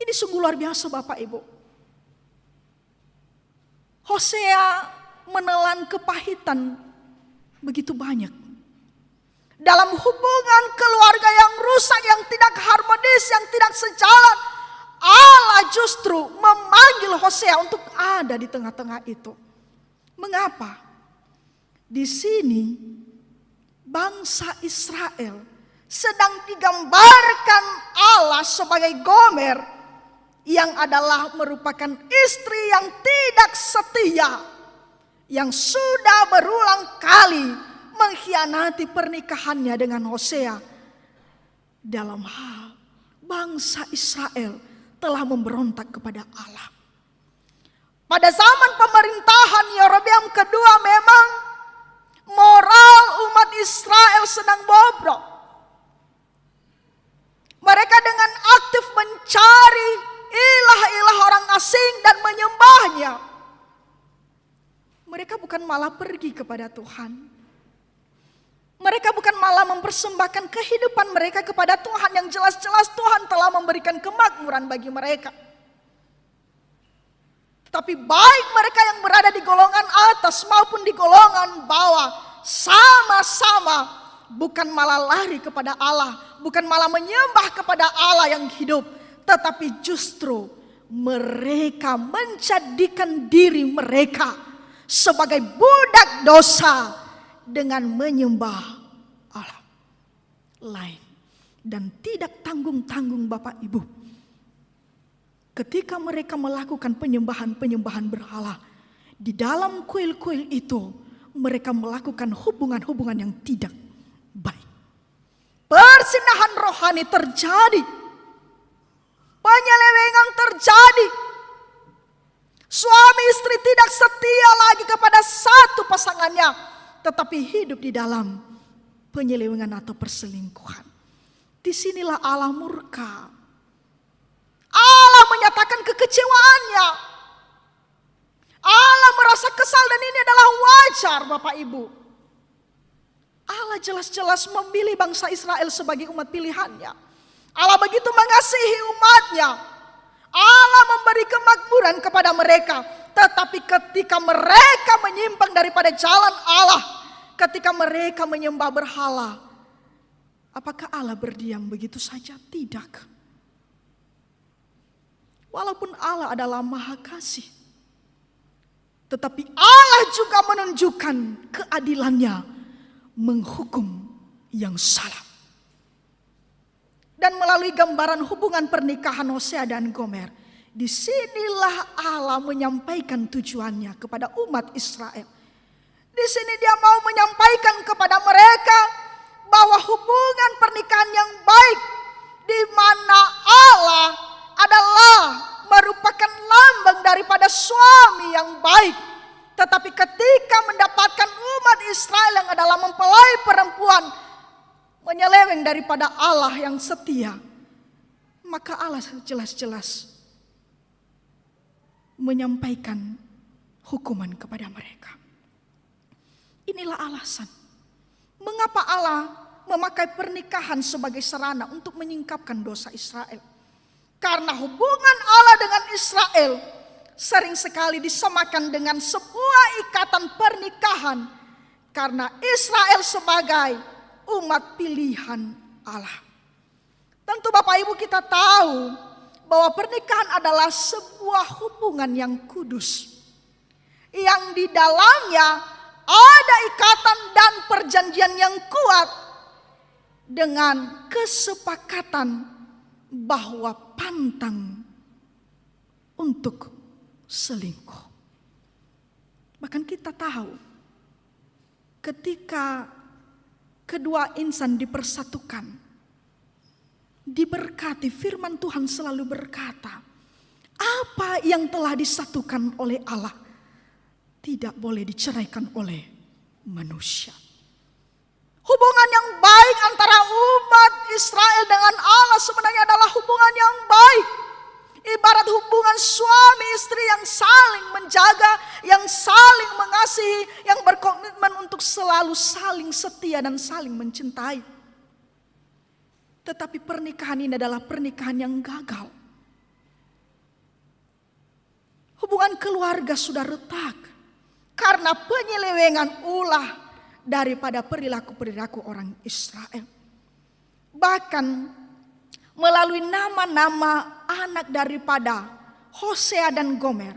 Ini sungguh luar biasa Bapak Ibu. Hosea menelan kepahitan begitu banyak dalam hubungan keluarga yang rusak, yang tidak harmonis, yang tidak sejalan. Allah justru memanggil Hosea untuk ada di tengah-tengah itu. Mengapa? Di sini bangsa Israel sedang digambarkan Allah sebagai Gomer yang adalah merupakan istri yang tidak setia, yang sudah berulang kali mengkhianati pernikahannya dengan Hosea. Dalam hal bangsa Israel telah memberontak kepada Allah. Pada zaman pemerintahan Yerobeam kedua memang moral umat Israel sedang bobrok. Mereka dengan aktif mencari ilah-ilah orang asing dan menyembahnya. Mereka bukan malah pergi kepada Tuhan. Mereka bukan malah mempersembahkan kehidupan mereka kepada Tuhan yang jelas-jelas Tuhan telah memberikan kemakmuran bagi mereka. Tetapi baik mereka yang berada di golongan atas maupun di golongan bawah, sama-sama bukan malah lari kepada Allah, bukan malah menyembah kepada Allah yang hidup, tetapi justru mereka menjadikan diri mereka sebagai budak dosa dengan menyembah Allah lain. Dan tidak tanggung-tanggung Bapak Ibu, ketika mereka melakukan penyembahan-penyembahan berhala, di dalam kuil-kuil itu mereka melakukan hubungan-hubungan yang tidak baik. Persinahan rohani terjadi, penyelewengan terjadi. Suami istri tidak setia lagi kepada satu pasangannya, tetapi hidup di dalam penyelewengan atau perselingkuhan. Disinilah Allah murka. Allah menyatakan kekecewaannya. Allah merasa kesal dan ini adalah wajar Bapak Ibu. Allah jelas-jelas memilih bangsa Israel sebagai umat pilihannya. Allah begitu mengasihi umatnya. Allah memberi kemakmuran kepada mereka. Tetapi ketika mereka menyimpang daripada jalan Allah, ketika mereka menyembah berhala, apakah Allah berdiam begitu saja? Tidak. Walaupun Allah adalah Maha Kasih, tetapi Allah juga menunjukkan keadilannya menghukum yang salah. Dan melalui gambaran hubungan pernikahan Hosea dan Gomer, disinilah Allah menyampaikan tujuannya kepada umat Israel. Di sini dia mau menyampaikan kepada mereka bahwa hubungan pernikahan yang baik, di mana Allah adalah merupakan lambang daripada suami yang baik. Tetapi ketika mendapatkan umat Israel yang adalah mempelai perempuan menyeleweng daripada Allah yang setia, maka Allah jelas-jelas menyampaikan hukuman kepada mereka. Inilah alasan mengapa Allah memakai pernikahan sebagai sarana untuk menyingkapkan dosa Israel. Karena hubungan Allah dengan Israel sering sekali disamakan dengan sebuah ikatan pernikahan. Karena Israel sebagai umat pilihan Allah. Tentu Bapak Ibu kita tahu bahwa pernikahan adalah sebuah hubungan yang kudus. Yang di dalamnya ada ikatan dan perjanjian yang kuat dengan kesepakatan bahwa pantang untuk selingkuh. Bahkan kita tahu ketika kedua insan dipersatukan, diberkati, firman Tuhan selalu berkata, apa yang telah disatukan oleh Allah tidak boleh diceraikan oleh manusia. Hubungan yang baik antara umat Israel dengan Allah sebenarnya adalah hubungan yang baik. Ibarat hubungan suami istri yang saling menjaga, yang saling mengasihi, yang berkomitmen untuk selalu saling setia dan saling mencintai. Tetapi pernikahan ini adalah pernikahan yang gagal. Hubungan keluarga sudah retak karena penyelewengan ulah daripada perilaku-perilaku orang Israel. Bahkan melalui nama-nama anak daripada Hosea dan Gomer,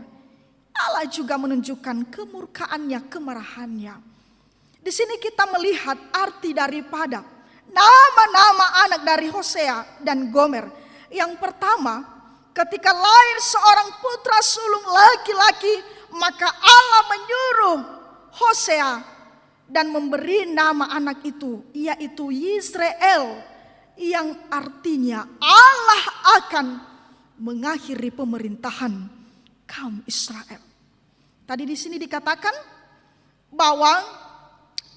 Allah juga menunjukkan kemurkaannya, kemarahannya. Di sini kita melihat arti daripada nama-nama anak dari Hosea dan Gomer. Yang pertama, ketika lahir seorang putra sulung laki-laki, maka Allah menyuruh Hosea dan memberi nama anak itu, yaitu Yisrael, yang artinya Allah akan mengakhiri pemerintahan kaum Israel. Tadi di sini dikatakan bahwa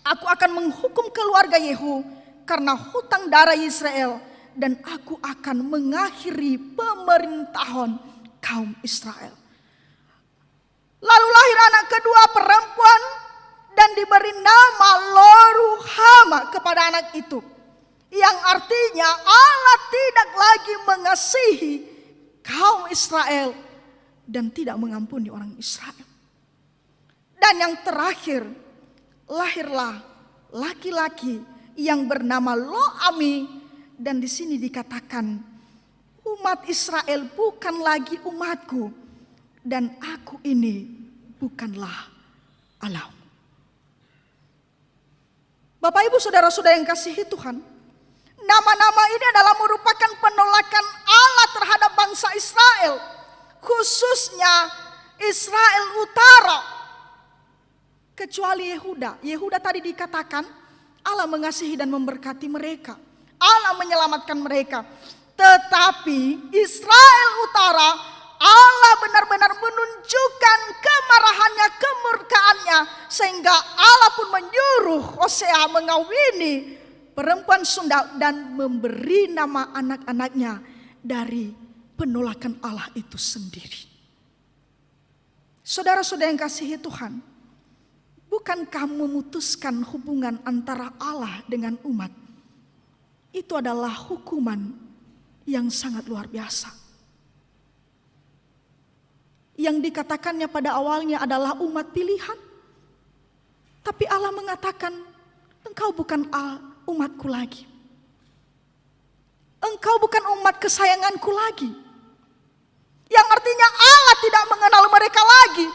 aku akan menghukum keluarga Yehu karena hutang darah Israel, dan aku akan mengakhiri pemerintahan kaum Israel. Lalu lahir anak kedua perempuan dan diberi nama Lo-Ruhama kepada anak itu, yang artinya Allah tidak lagi mengasihi kaum Israel dan tidak mengampuni orang Israel. Dan yang terakhir, lahirlah laki-laki yang bernama Lo-Ami, dan di sini dikatakan umat Israel bukan lagi umatku dan aku ini bukanlah Allah. Bapak Ibu saudara-saudara yang kasihi Tuhan, nama-nama ini adalah merupakan penolakan Allah terhadap bangsa Israel, khususnya Israel Utara. Kecuali Yehuda. Yehuda tadi dikatakan Allah mengasihi dan memberkati mereka. Allah menyelamatkan mereka. Tetapi Israel Utara, Allah benar-benar menunjukkan kemarahannya, kemurkaannya, sehingga Allah pun menyuruh Hosea mengawini perempuan Sunda dan memberi nama anak-anaknya dari penolakan Allah itu sendiri. Saudara-saudara yang kasihi Tuhan, bukankah memutuskan hubungan antara Allah dengan umat itu adalah hukuman yang sangat luar biasa? Yang dikatakannya pada awalnya adalah umat pilihan, tapi Allah mengatakan, engkau bukan umatku lagi. Engkau bukan umat kesayanganku lagi. Yang artinya Allah tidak mengenal mereka lagi.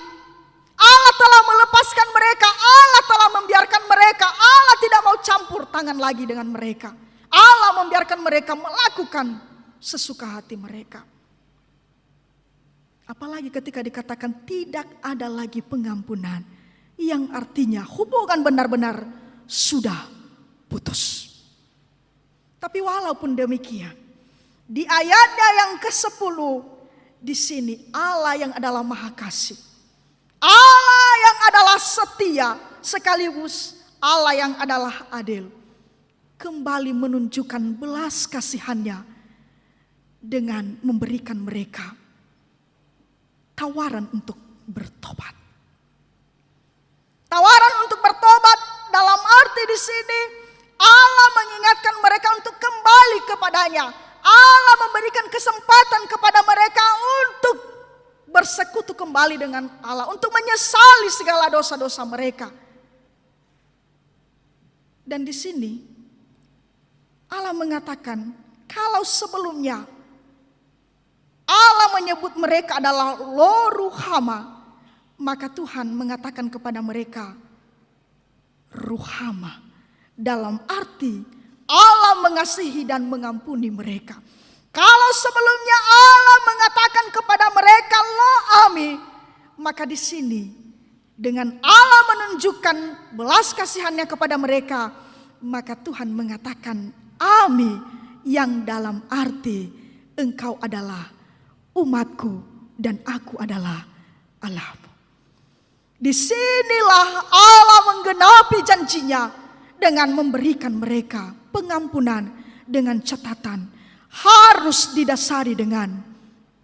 Allah telah melepaskan mereka, Allah telah membiarkan mereka, Allah tidak mau campur tangan lagi dengan mereka. Allah membiarkan mereka melakukan sesuka hati mereka. Apalagi ketika dikatakan tidak ada lagi pengampunan, yang artinya hubungan benar-benar sudah putus. Tapi walaupun demikian, di ayatnya yang ke-10, di sini Allah yang adalah Maha Kasih, Allah yang adalah setia, sekaligus Allah yang adalah adil, kembali menunjukkan belas kasihannya dengan memberikan mereka tawaran untuk bertobat. Tawaran untuk bertobat dalam arti di sini Allah mengingatkan mereka untuk kembali kepadanya. Allah memberikan kesempatan kepada mereka untuk bersekutu kembali dengan Allah, untuk menyesali segala dosa-dosa mereka. Dan di sini Allah mengatakan, kalau sebelumnya Allah menyebut mereka adalah Lo-Ruhama, maka Tuhan mengatakan kepada mereka Ruhama, dalam arti Allah mengasihi dan mengampuni mereka. Kalau sebelumnya Allah mengatakan kepada mereka Lo-Ami, maka di sini dengan Allah menunjukkan belas kasihannya kepada mereka, maka Tuhan mengatakan Ami, yang dalam arti engkau adalah umatku dan aku adalah Allahmu. Disinilah Allah menggenapi janjinya dengan memberikan mereka pengampunan dengan catatan harus didasari dengan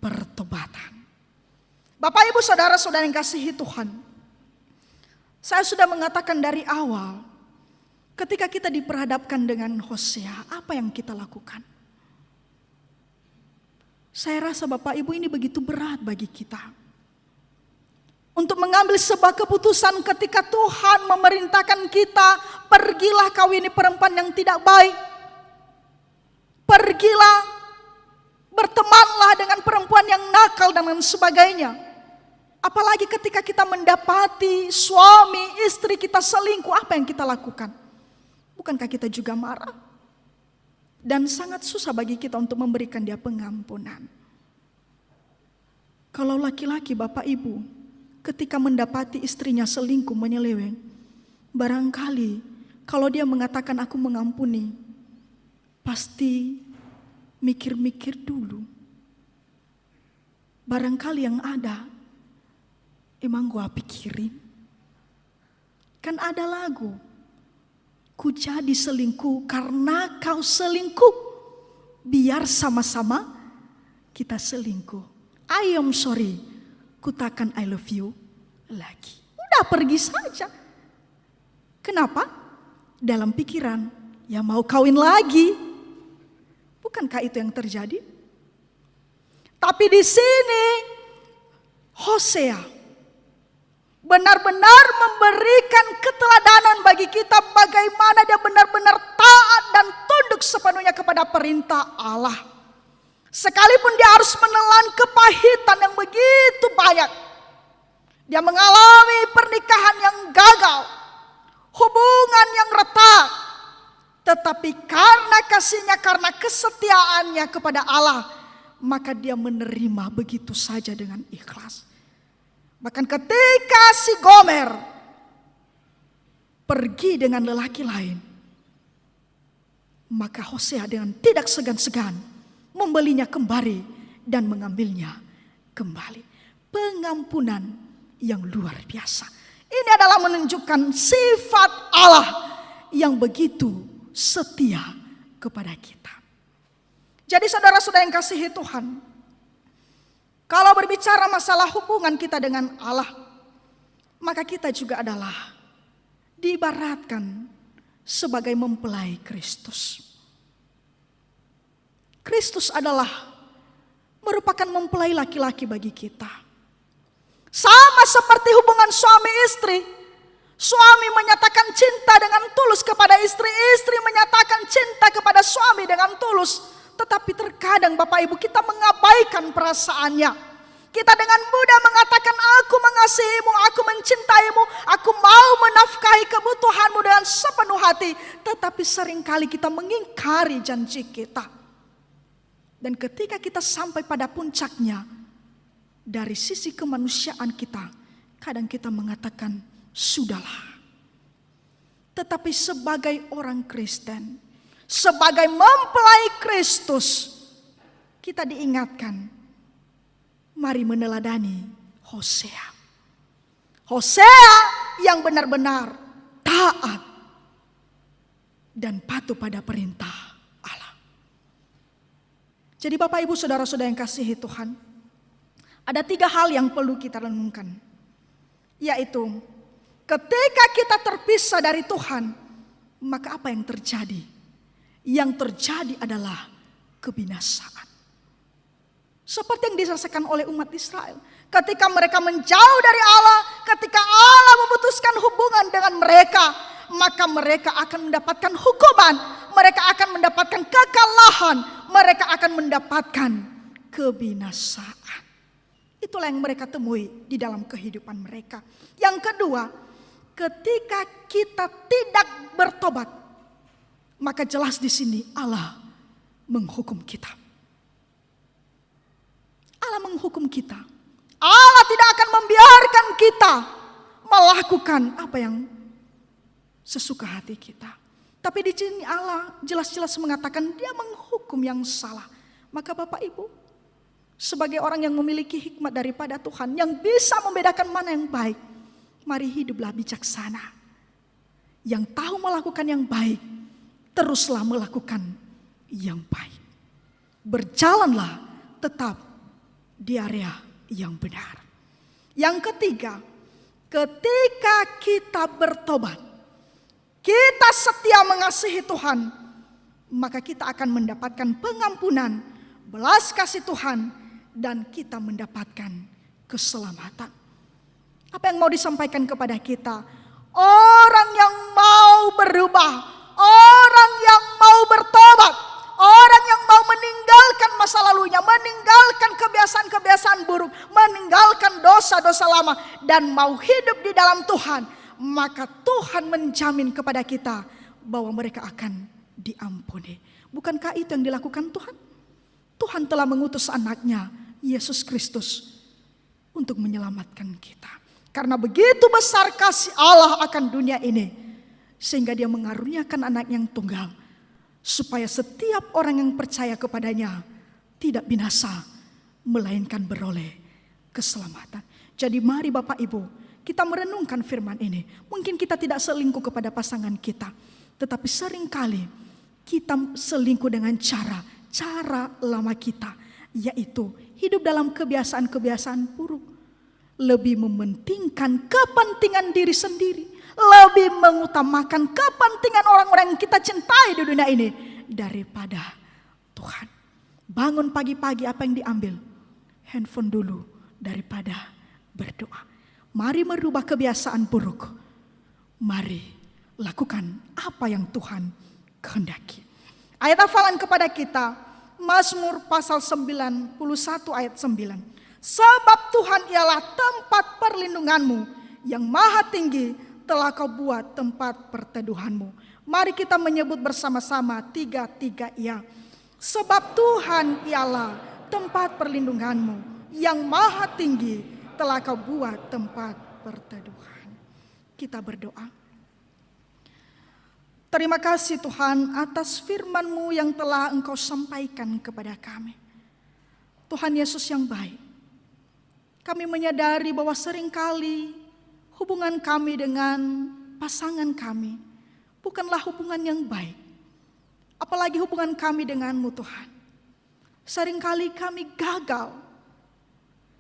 pertobatan. Bapak Ibu saudara-saudara yang kasihi Tuhan, saya sudah mengatakan dari awal, ketika kita diperhadapkan dengan Hosea, apa yang kita lakukan? Saya rasa Bapak Ibu ini begitu berat bagi kita untuk mengambil sebuah keputusan ketika Tuhan memerintahkan kita, pergilah kawini perempuan yang tidak baik. Pergilah, bertemanlah dengan perempuan yang nakal dan lain sebagainya. Apalagi ketika kita mendapati suami, istri kita selingkuh, apa yang kita lakukan? Bukankah kita juga marah? Dan sangat susah bagi kita untuk memberikan dia pengampunan. Kalau laki-laki Bapak Ibu, ketika mendapati istrinya selingkuh menyeleweng, barangkali kalau dia mengatakan aku mengampuni, pasti mikir-mikir dulu. Barangkali yang ada, emang gua pikirin. Kan ada lagu, ku jadi selingkuh karena kau selingkuh, biar sama-sama kita selingkuh. I am sorry, ku takkan I love you lagi. Udah pergi saja. Kenapa? Dalam pikiran, ya mau kawin lagi. Bukankah itu yang terjadi? Tapi di sini Hosea benar-benar memberikan keteladanan bagi kita bagaimana dia benar-benar taat dan tunduk sepenuhnya kepada perintah Allah. Sekalipun dia harus menelan kepahitan yang begitu banyak. Dia mengalami pernikahan yang gagal, hubungan yang retak. Tetapi karena kasihnya, karena kesetiaannya kepada Allah, maka dia menerima begitu saja dengan ikhlas. Bahkan ketika si Gomer pergi dengan lelaki lain, maka Hosea dengan tidak segan-segan membelinya kembali dan mengambilnya kembali. Pengampunan yang luar biasa. Ini adalah menunjukkan sifat Allah yang begitu setia kepada kita. Jadi saudara-saudara yang kasihi Tuhan, kalau berbicara masalah hubungan kita dengan Allah, maka kita juga adalah diibaratkan sebagai mempelai Kristus. Kristus adalah merupakan mempelai laki-laki bagi kita. Sama seperti hubungan suami istri. Suami menyatakan cinta dengan tulus kepada istri, istri menyatakan cinta kepada suami dengan tulus. Tetapi terkadang Bapak Ibu kita mengabaikan perasaannya. Kita dengan mudah mengatakan aku mengasihimu, aku mencintaimu, aku mau menafkahi kebutuhanmu dengan sepenuh hati. Tetapi seringkali kita mengingkari janji kita. Dan ketika kita sampai pada puncaknya, dari sisi kemanusiaan kita, kadang kita mengatakan sudahlah. Tetapi sebagai orang Kristen, sebagai mempelai Kristus, kita diingatkan, mari meneladani Hosea. Hosea yang benar-benar taat dan patuh pada perintah Allah. Jadi Bapak Ibu saudara-saudara yang kasihi Tuhan, ada 3 hal yang perlu kita renungkan. Yaitu ketika kita terpisah dari Tuhan, maka apa yang terjadi? Yang terjadi adalah kebinasaan. Seperti yang dirasakan oleh umat Israel. Ketika mereka menjauh dari Allah, ketika Allah memutuskan hubungan dengan mereka, maka mereka akan mendapatkan hukuman, mereka akan mendapatkan kekalahan, mereka akan mendapatkan kebinasaan. Itulah yang mereka temui di dalam kehidupan mereka. Yang kedua, ketika kita tidak bertobat, maka jelas di sini Allah menghukum kita. Allah menghukum kita. Allah tidak akan membiarkan kita melakukan apa yang sesuka hati kita. Tapi di sini Allah jelas-jelas mengatakan dia menghukum yang salah. Maka Bapak Ibu, sebagai orang yang memiliki hikmat daripada Tuhan, yang bisa membedakan mana yang baik, mari hiduplah bijaksana. Yang tahu melakukan yang baik, teruslah melakukan yang baik. Berjalanlah tetap di area yang benar. Yang ketiga, ketika kita bertobat, kita setia mengasihi Tuhan, maka kita akan mendapatkan pengampunan, belas kasih Tuhan, dan kita mendapatkan keselamatan. Apa yang mau disampaikan kepada kita? Orang yang mau berubah, orang yang mau bertobat, orang yang mau meninggalkan masa lalunya, meninggalkan kebiasaan-kebiasaan buruk, meninggalkan dosa-dosa lama, dan mau hidup di dalam Tuhan, maka Tuhan menjamin kepada kita bahwa mereka akan diampuni. Bukankah itu yang dilakukan Tuhan? Tuhan telah mengutus anaknya, Yesus Kristus, untuk menyelamatkan kita. Karena begitu besar kasih Allah akan dunia ini, sehingga dia mengaruniakan anak yang tunggal, supaya setiap orang yang percaya kepadanya tidak binasa, melainkan beroleh keselamatan. Jadi mari Bapak Ibu, kita merenungkan firman ini. Mungkin kita tidak selingkuh kepada pasangan kita, tetapi seringkali kita selingkuh dengan cara lama kita, yaitu hidup dalam kebiasaan-kebiasaan buruk. Lebih mementingkan kepentingan diri sendiri, lebih mengutamakan kepentingan orang-orang yang kita cintai di dunia ini daripada Tuhan. Bangun pagi-pagi, apa yang diambil? Handphone dulu daripada berdoa. Mari merubah kebiasaan buruk. Mari lakukan apa yang Tuhan kehendaki. Ayat hafalan kepada kita, Mazmur pasal 91 ayat 9. Sebab Tuhan ialah tempat perlindunganmu, yang maha tinggi telah kau buat tempat perteduhanmu. Mari kita menyebut bersama-sama 3 ya. Sebab Tuhan ialah tempat perlindunganmu, yang maha tinggi telah kau buat tempat perteduhan. Kita berdoa. Terima kasih Tuhan atas firman-Mu yang telah Engkau sampaikan kepada kami. Tuhan Yesus yang baik, kami menyadari bahwa seringkali hubungan kami dengan pasangan kami bukanlah hubungan yang baik. Apalagi hubungan kami dengan-Mu Tuhan. Seringkali kami gagal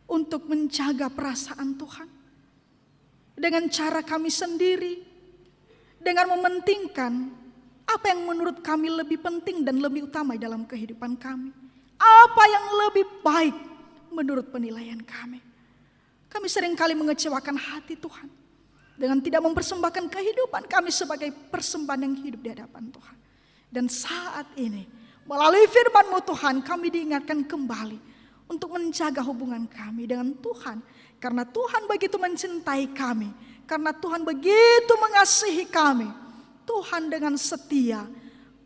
untuk menjaga perasaan Tuhan. Dengan cara kami sendiri, dengan mementingkan apa yang menurut kami lebih penting dan lebih utama dalam kehidupan kami. Apa yang lebih baik menurut penilaian kami. Kami seringkali mengecewakan hati Tuhan dengan tidak mempersembahkan kehidupan kami sebagai persembahan yang hidup di hadapan Tuhan. Dan saat ini melalui firman-Mu Tuhan, kami diingatkan kembali untuk menjaga hubungan kami dengan Tuhan. Karena Tuhan begitu mencintai kami, karena Tuhan begitu mengasihi kami, Tuhan dengan setia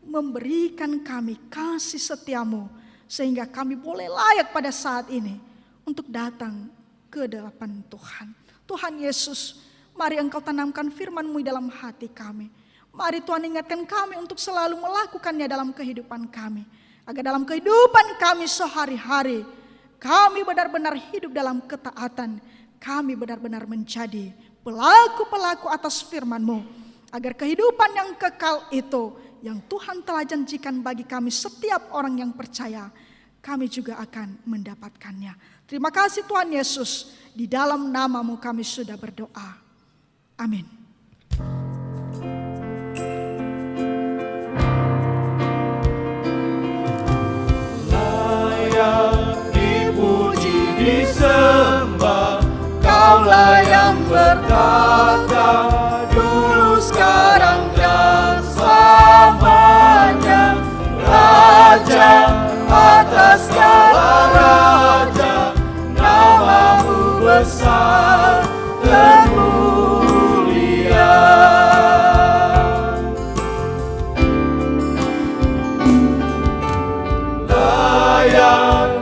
memberikan kami kasih setia-Mu, sehingga kami boleh layak pada saat ini untuk datang ke hadapan Tuhan. Tuhan Yesus, mari Engkau tanamkan firman-Mu dalam hati kami. Mari Tuhan ingatkan kami untuk selalu melakukannya dalam kehidupan kami. Agar dalam kehidupan kami sehari-hari, kami benar-benar hidup dalam ketaatan. Kami benar-benar menjadi pelaku-pelaku atas firman-Mu. Agar kehidupan yang kekal itu, yang Tuhan telah janjikan bagi kami setiap orang yang percaya, kami juga akan mendapatkannya. Terima kasih Tuhan Yesus, di dalam nama-Mu kami sudah berdoa. Amin. Disembah, Kaulah yang bertata dulu, sekarang dan selamanya. Raja atas segala raja, nama-Mu besar dan mulia. Layak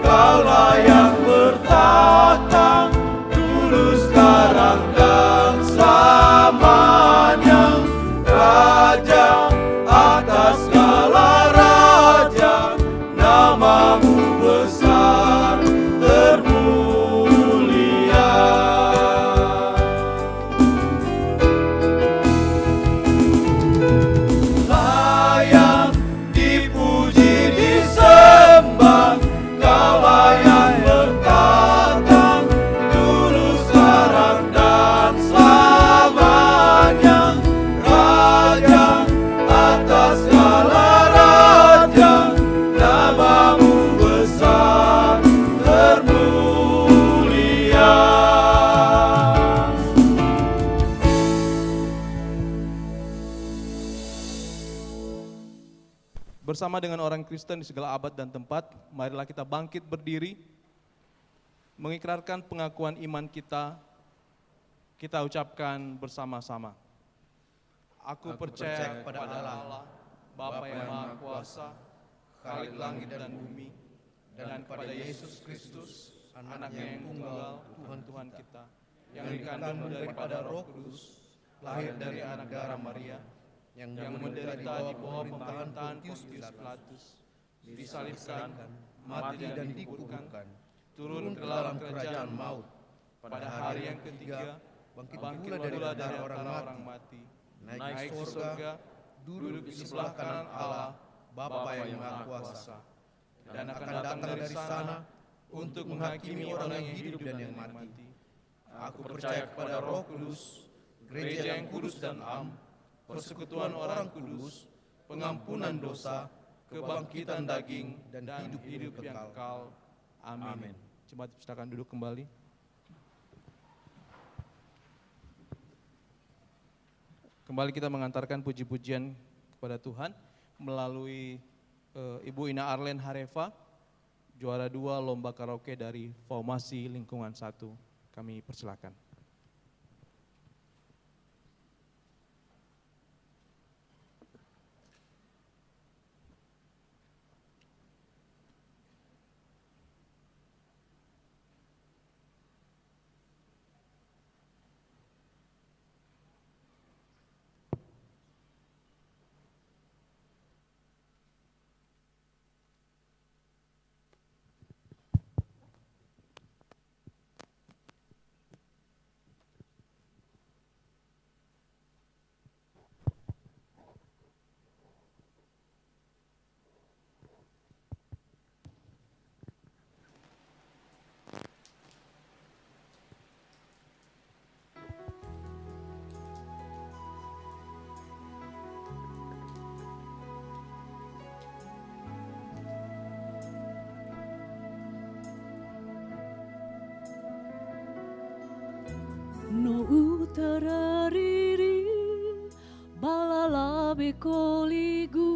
Kaulah yang bertata dulu, sekarang dan selamanya. Raja atas segala raja, nama-Mu besar termulia. Layak dipuji disembah, Kaulah yang bertata dulu, sekarang dan selamanya. Raja atas segala raja, nama-Mu besar termulia. Bersama dengan orang Kristen di segala abad dan tempat, marilah kita bangkit berdiri, mengikrarkan pengakuan iman kita ucapkan bersama-sama. Aku percaya kepada Allah, Bapa yang Maha Kuasa, Khalik langit dan bumi, dan kepada Yesus Kristus, Anaknya yang tunggal, Tuhan kita, yang dikandung daripada Roh Kudus, lahir dari anak darah Maria, yang menderita di bawah pemerintahan Pontius Pilatus, disalibkan, mati dan dikuburkan, turun ke dalam kerajaan maut, pada hari yang ketiga bangkit pula dari antara orang mati, naik ke surga, duduk di sebelah kanan Allah, Bapa yang Maha Kuasa, dan akan datang dari sana untuk menghakimi orang yang hidup dan yang mati. Aku percaya kepada Roh Kudus, gereja yang kudus dan am, persekutuan orang kudus, pengampunan dosa, kebangkitan daging, dan hidup yang kekal. Amin. Coba silakan duduk kembali. Kembali kita mengantarkan puji-pujian kepada Tuhan melalui Ibu Ina Arlen Harefa, juara 2 lomba karaoke dari Formasi Lingkungan 1. Kami persilakan. No utarariri balala bekoligu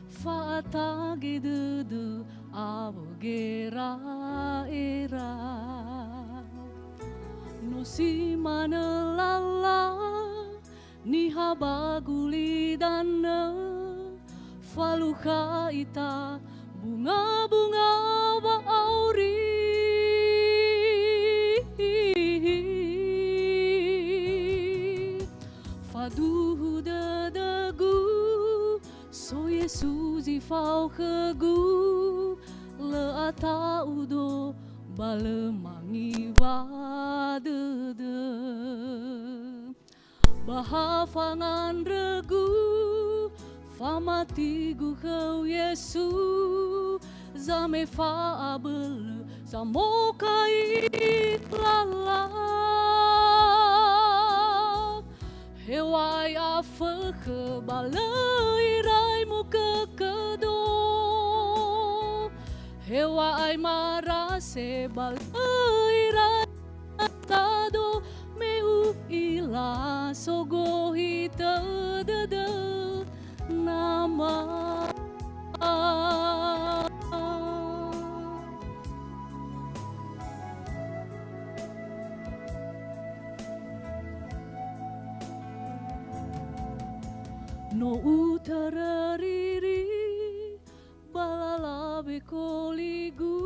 fatage dudu abogera era no si manelala ni habaguli dana faluha ita bunga-bunga wa auri faduhu dadagu so Yesus i fau khegu le ata udo balemangi wadede bahafangan regu famatigu kheu Yesus zame faabel samokai lala hewai afe kebalai raimu kekedo hewai marase balai rai tado meu ila sogohi tedede nama no utarariri balala bekoligu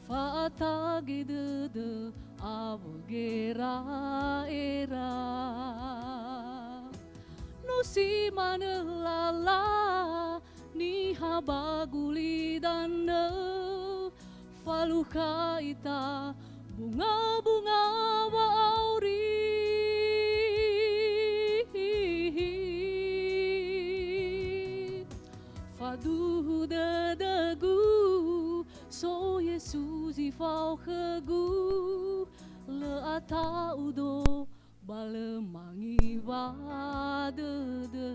fatage dede abogera era no si manelala ni habaguli dana faluka ita bunga-bunga wa auri faduhu dadagu so Yesus i fau khegu le ata udo balemangi wadede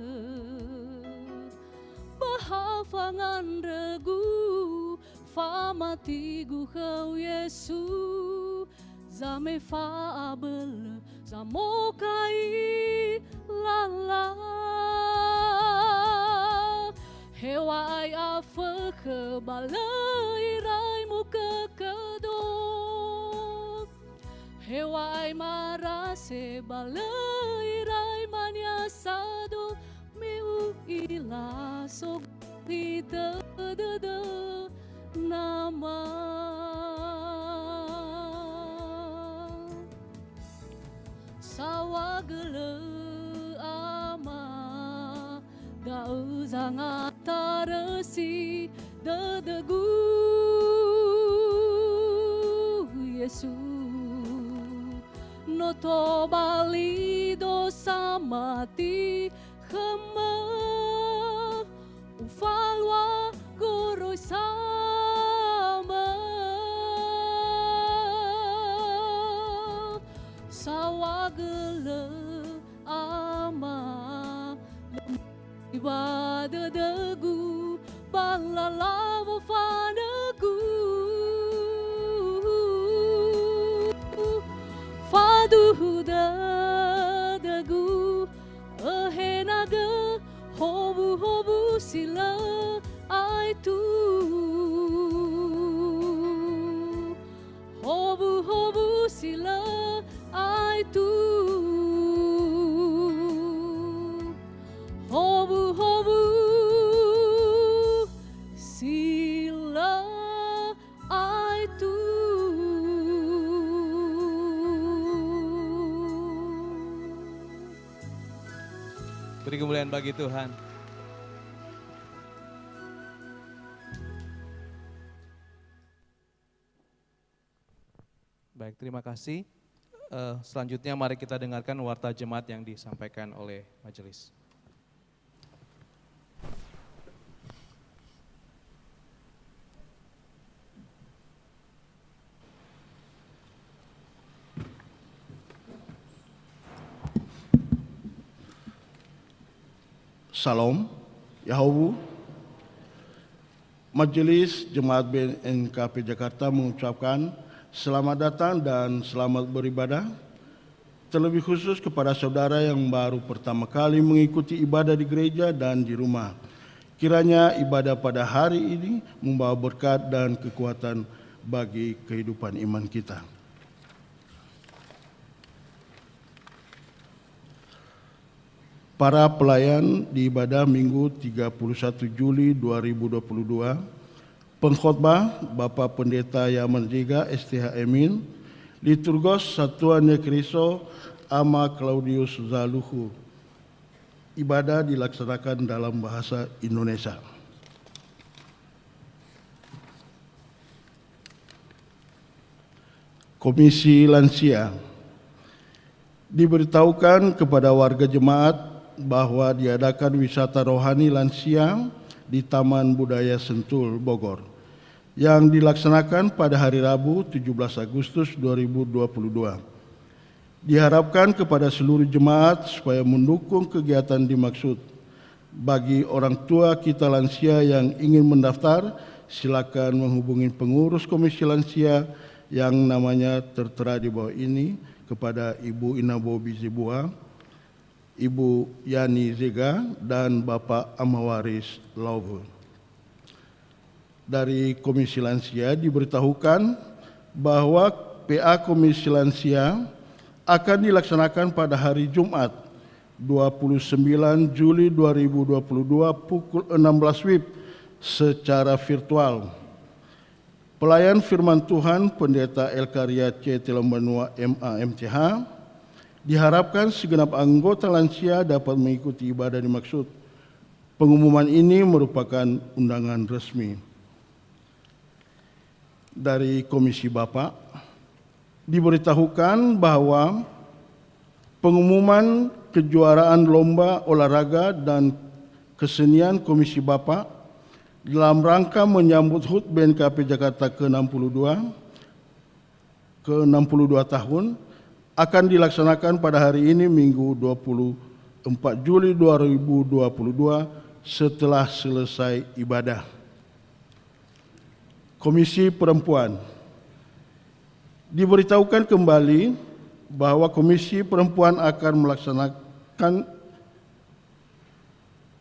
bahafangan regu famatigu kheu Yesus zame faabel zamokai lala hewai afe kebalai raimu kekedo hewai marase balai rai maniasado meu ila so kita dede nama sawagele ama dauzang ataresi dedegu Yesus noto bali dosa mati khema ufalwa goroi sama agala ama ibada dagu balalamu fadagu faduda dagu ahenaga hobu hobu sila aitu hobu hobu sila aitu hobu hobu sila aitu. Beri kemuliaan bagi Tuhan. Baik, terima kasih. Selanjutnya mari kita dengarkan warta jemaat yang disampaikan oleh majelis. Salam, Yahawu. Majelis Jemaat BNKP Jakarta mengucapkan selamat datang dan selamat beribadah. Terlebih khusus kepada saudara yang baru pertama kali mengikuti ibadah di gereja dan di rumah. Kiranya ibadah pada hari ini membawa berkat dan kekuatan bagi kehidupan iman kita. Para pelayan di ibadah Minggu 31 Juli 2022, pengkhotbah Bapak Pendeta Yaman Ziga STH Emin, Liturgos Satuan Nekriso Ama Claudius Zaluhu. Ibadah dilaksanakan dalam bahasa Indonesia. Komisi Lansia diberitahukan kepada warga jemaat bahwa diadakan wisata rohani lansia di Taman Budaya Sentul, Bogor, yang dilaksanakan pada hari Rabu 17 Agustus 2022. Diharapkan kepada seluruh jemaat supaya mendukung kegiatan dimaksud. Bagi orang tua kita lansia yang ingin mendaftar, silakan menghubungi pengurus Komisi Lansia yang namanya tertera di bawah ini kepada Ibu Inabo Bizibua, Ibu Yani Ziga, dan Bapak Amawaris Laubu. Dari Komisi Lansia diberitahukan bahwa PA Komisi Lansia akan dilaksanakan pada hari Jumat 29 Juli 2022 pukul 16 WIB secara virtual. Pelayan Firman Tuhan Pendeta Elkaria C. Telembanua MA MTH diharapkan segenap anggota lansia dapat mengikuti ibadah dimaksud. Pengumuman ini merupakan undangan resmi. Dari Komisi Bapak, diberitahukan bahwa pengumuman kejuaraan lomba olahraga dan kesenian Komisi Bapak dalam rangka menyambut HUT BNKP Jakarta ke-62 tahun akan dilaksanakan pada hari ini Minggu 24 Juli 2022 setelah selesai ibadah. Komisi Perempuan diberitahukan kembali bahwa Komisi Perempuan akan melaksanakan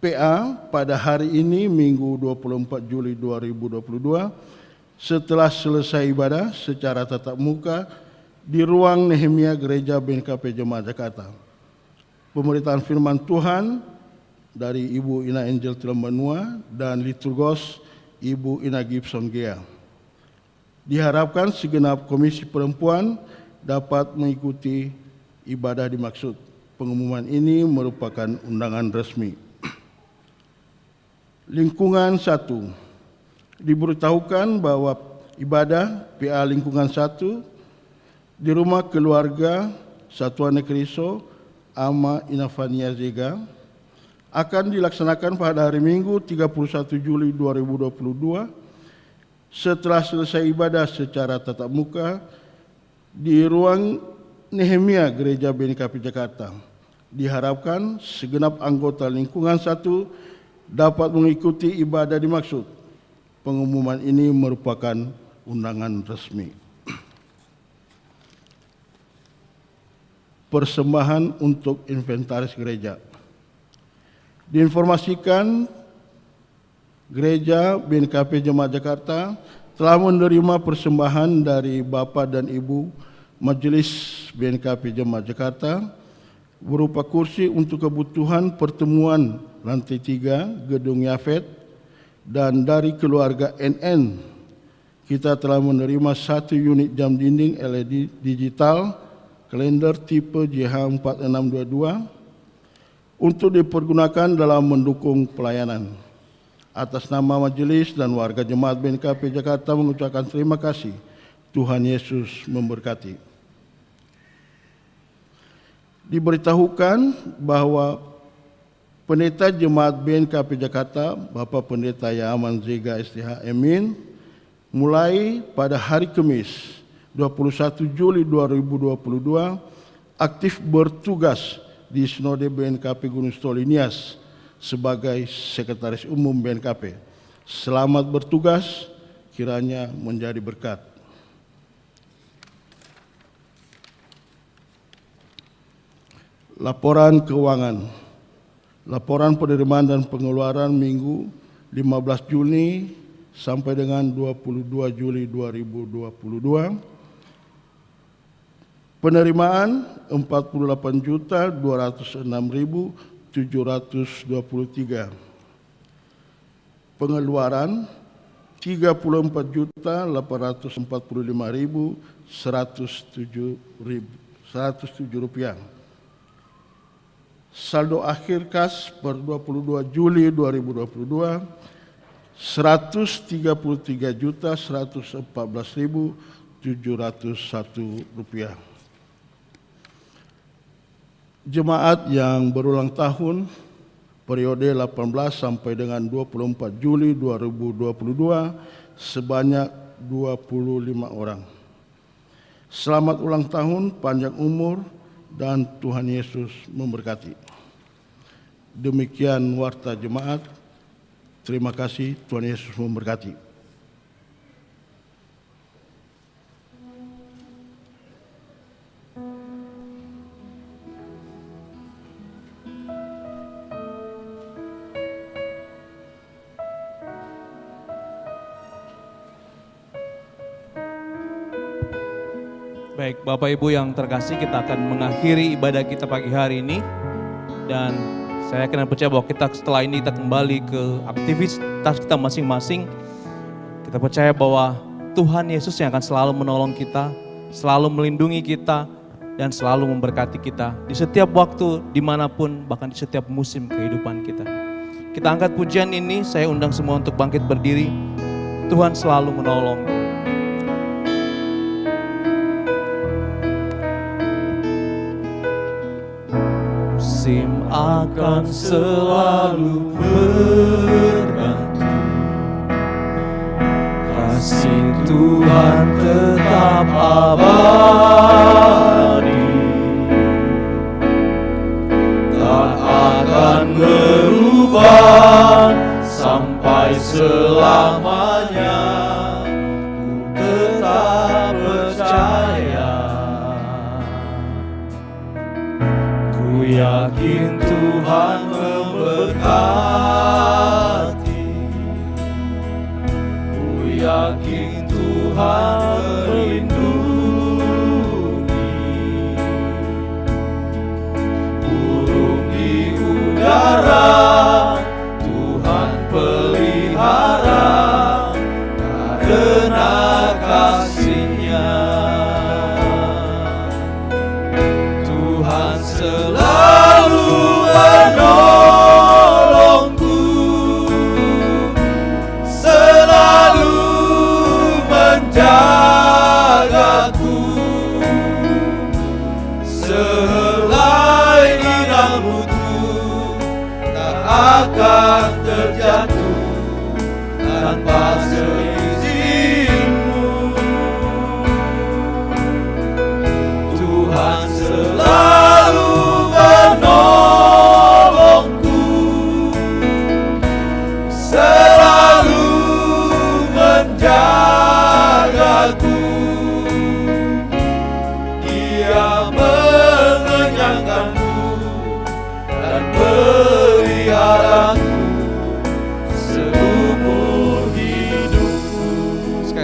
PA pada hari ini Minggu 24 Juli 2022 setelah selesai ibadah secara tatap muka di ruang Nehemia Gereja BNKP Jemaat Jakarta. Pemberitaan firman Tuhan dari Ibu Ina Angel Telembanua dan Liturgos Ibu Ina Gibson Gea. Diharapkan segenap Komisi Perempuan dapat mengikuti ibadah dimaksud. Pengumuman ini merupakan undangan resmi. Lingkungan 1 diberitahukan bahwa ibadah PA Lingkungan 1 di rumah keluarga Satuan Nekriso Ama Inafania Zega akan dilaksanakan pada hari Minggu 31 Juli 2022 setelah selesai ibadah secara tatap muka di ruang Nehemia Gereja BNKP Jakarta. Diharapkan segenap anggota lingkungan 1 dapat mengikuti ibadah dimaksud. Pengumuman ini merupakan undangan resmi. Persembahan untuk inventaris gereja. Diinformasikan Gereja BNKP Jemaat Jakarta telah menerima persembahan dari Bapak dan Ibu Majelis BNKP Jemaat Jakarta berupa kursi untuk kebutuhan pertemuan lantai 3 Gedung Yafet, dan dari keluarga NN kita telah menerima 1 unit jam dinding LED digital kalender tipe JH4622 untuk dipergunakan dalam mendukung pelayanan. Atas nama majelis dan warga jemaat BNKP Jakarta mengucapkan terima kasih. Tuhan Yesus memberkati. Diberitahukan bahwa Pendeta Jemaat BNKP Jakarta, Bapak Pendeta Yaman Zega STH Emin, mulai pada hari Kamis 21 Juli 2022 aktif bertugas di Sinode BNKP Gunung Stolinias sebagai Sekretaris Umum BNKP. Selamat bertugas, kiranya menjadi berkat. Laporan keuangan. Laporan penerimaan dan pengeluaran Minggu 15 Juni sampai dengan 22 Juli 2022. Penerimaan 48.206.723. Pengeluaran 34.845.107 rupiah. Saldo akhir kas per 22 Juli 2022 133.114.701 rupiah. Jemaat yang berulang tahun periode 18 sampai dengan 24 Juli 2022 sebanyak 25 orang. Selamat ulang tahun, panjang umur, dan Tuhan Yesus memberkati. Demikian warta jemaat. Terima kasih, Tuhan Yesus memberkati. Baik, Bapak Ibu yang terkasih, kita akan mengakhiri ibadah kita pagi hari ini. Dan saya yakin dan percaya bahwa kita setelah ini kita kembali ke aktivitas kita masing-masing. Kita percaya bahwa Tuhan Yesus yang akan selalu menolong kita, selalu melindungi kita, dan selalu memberkati kita di setiap waktu, dimanapun, bahkan di setiap musim kehidupan kita. Kita angkat pujian ini, saya undang semua untuk bangkit berdiri. Tuhan selalu menolong. Musim akan selalu berganti, kasih Tuhan tetap abadi, tak akan berubah sampai selamanya. Ku tetap percaya, ku yakin Tuhan memberkati, ku yakin Tuhan melindungi. Burung di udara Tuhan pelihara karena kasih-Nya. Tuhan selalu menolongku, selalu menjagaku. Sehelai di rambutku tak akan terjatuh tanpa seizin-Mu. Tuhan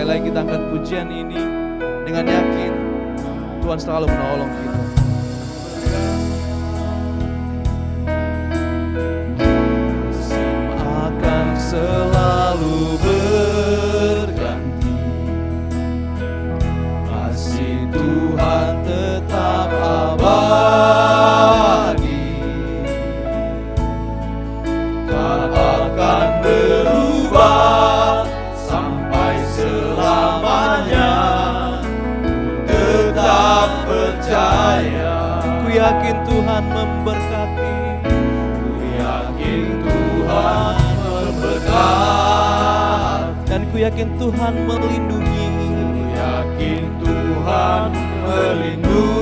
Sekali lagi kita angkat pujian ini dengan yakin Tuhan selalu menolong kita. Musim akan selalu berganti, kasih Tuhan tetap abadi, tak akan berubah sampai selamanya. Tetap percaya, ku yakin Tuhan memberkati, ku yakin Tuhan memberkati, dan ku yakin Tuhan melindungi, ku yakin Tuhan melindungi.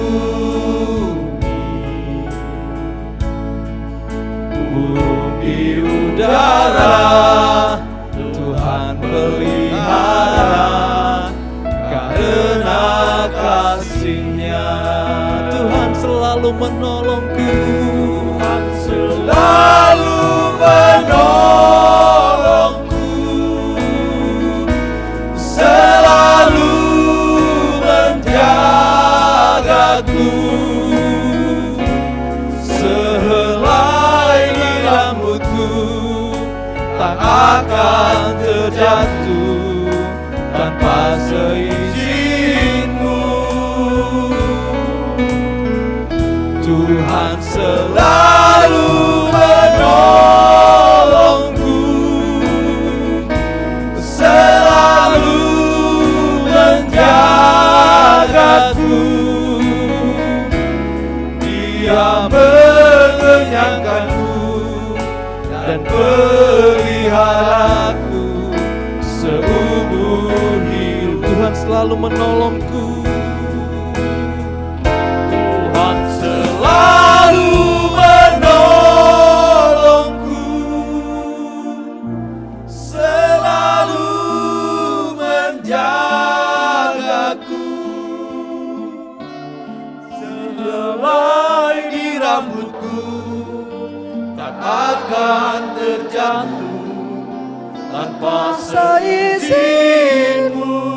Bumi udara Tuhan pelihara, karena kasih-Nya Tuhan selalu menolongku, Tuhan selalu menolongku, selalu menjagaku, sehelai rambutku tak akan terjatuh tanpa seizin-Mu. Tuhan selalu menolongku, selalu menjagaku, Dia mengenyangkanku dan peliharaku seumur hidup. Tuhan selalu menolongku, Tuhan selalu menolongku, selalu menjagaku, sehelai di rambutku tak akan terjatuh tanpa seizin-Mu.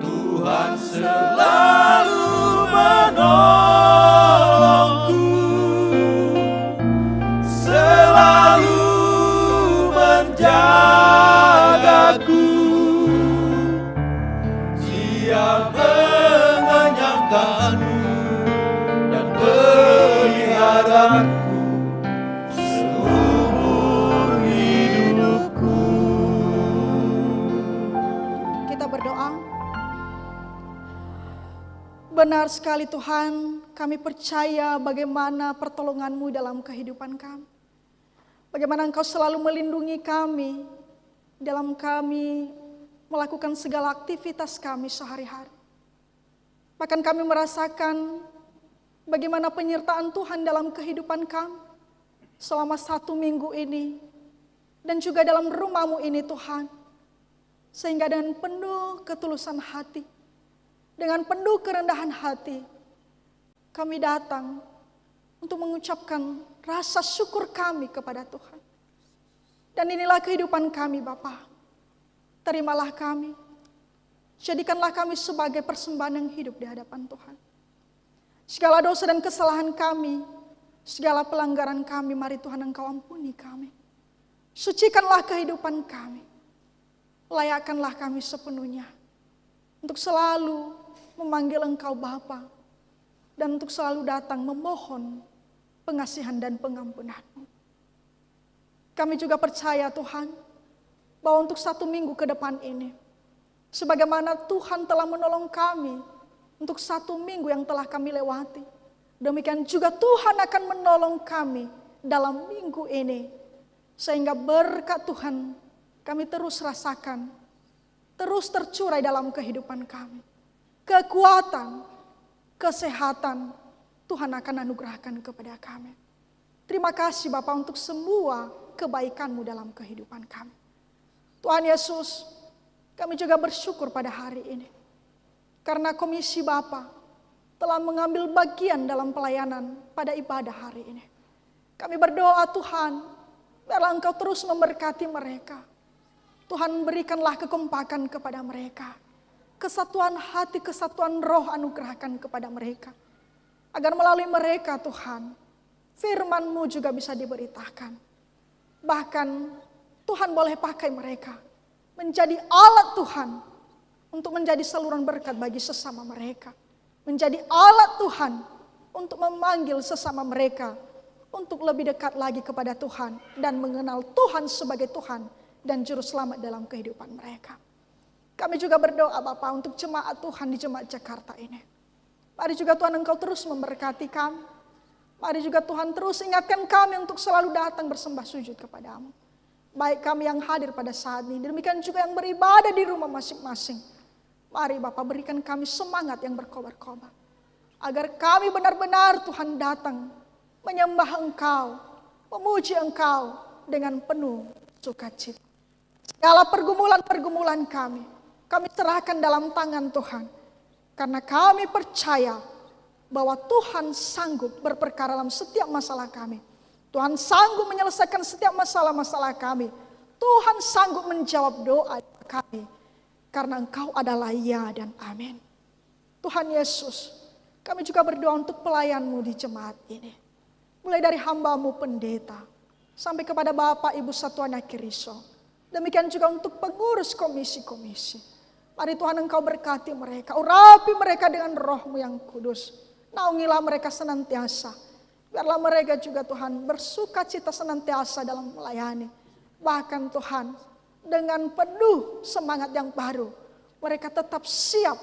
Tuhan selalu menolongku, selalu menjagaku, Dia mengenyangkanku dan peliharaku seumur hidupku. Kita berdoa. Benar sekali Tuhan, kami percaya bagaimana pertolongan-Mu dalam kehidupan kami. Bagaimana Engkau selalu melindungi kami dalam kami melakukan segala aktivitas kami sehari-hari. Bahkan kami merasakan bagaimana penyertaan Tuhan dalam kehidupan kami selama 1 minggu ini. Dan juga dalam rumah-Mu ini Tuhan. Sehingga dengan penuh ketulusan hati, dengan penuh kerendahan hati, kami datang untuk mengucapkan rasa syukur kami kepada Tuhan. Dan inilah kehidupan kami Bapa. Terimalah kami, jadikanlah kami sebagai persembahan yang hidup di hadapan Tuhan. Segala dosa dan kesalahan kami, segala pelanggaran kami, mari Tuhan Engkau ampuni kami. Sucikanlah kehidupan kami, layakkanlah kami sepenuhnya untuk selalu memanggil Engkau Bapa, dan untuk selalu datang memohon pengasihan dan pengampunan-Mu. Kami juga percaya Tuhan, bahwa untuk 1 minggu ke depan ini, sebagaimana Tuhan telah menolong kami untuk 1 minggu yang telah kami lewati, demikian juga Tuhan akan menolong kami dalam minggu ini, sehingga berkat Tuhan kami terus rasakan, terus tercurah dalam kehidupan kami. Kekuatan, kesehatan Tuhan akan anugerahkan kepada kami. Terima kasih Bapa untuk semua kebaikan-Mu dalam kehidupan kami. Tuhan Yesus, kami juga bersyukur pada hari ini, karena Komisi Bapa telah mengambil bagian dalam pelayanan pada ibadah hari ini. Kami berdoa Tuhan, biarlah Engkau terus memberkati mereka. Tuhan berikanlah kekompakan kepada mereka. Kesatuan hati, kesatuan roh anugerahkan kepada mereka. Agar melalui mereka Tuhan, firman-Mu juga bisa diberitakan. Bahkan Tuhan boleh pakai mereka menjadi alat Tuhan untuk menjadi saluran berkat bagi sesama mereka. Menjadi alat Tuhan untuk memanggil sesama mereka untuk lebih dekat lagi kepada Tuhan dan mengenal Tuhan sebagai Tuhan dan juru selamat dalam kehidupan mereka. Kami juga berdoa Bapa untuk jemaat Tuhan di Jemaat Jakarta ini. Mari juga Tuhan Engkau terus memberkati kami. Mari juga Tuhan terus ingatkan kami untuk selalu datang bersembah sujud kepadamu. Baik kami yang hadir pada saat ini, demikian juga yang beribadah di rumah masing-masing. Mari Bapa berikan kami semangat yang berkobar-kobar. Agar kami benar-benar Tuhan datang menyembah Engkau, memuji Engkau dengan penuh sukacita. Segala pergumulan-pergumulan kami serahkan dalam tangan Tuhan. Karena kami percaya bahwa Tuhan sanggup berperkara dalam setiap masalah kami. Tuhan sanggup menyelesaikan setiap masalah-masalah kami. Tuhan sanggup menjawab doa kami. Karena Engkau adalah ya dan amin. Tuhan Yesus, kami juga berdoa untuk pelayan-Mu di jemaat ini. Mulai dari hamba-Mu pendeta, sampai kepada Bapak Ibu Satuan Kiriso. Demikian juga untuk pengurus komisi-komisi. Mari Tuhan Engkau berkati mereka, urapi mereka dengan Roh-Mu yang kudus. Naungilah mereka senantiasa. Biarlah mereka juga Tuhan bersuka cita senantiasa dalam melayani. Bahkan Tuhan dengan penuh semangat yang baru. Mereka tetap siap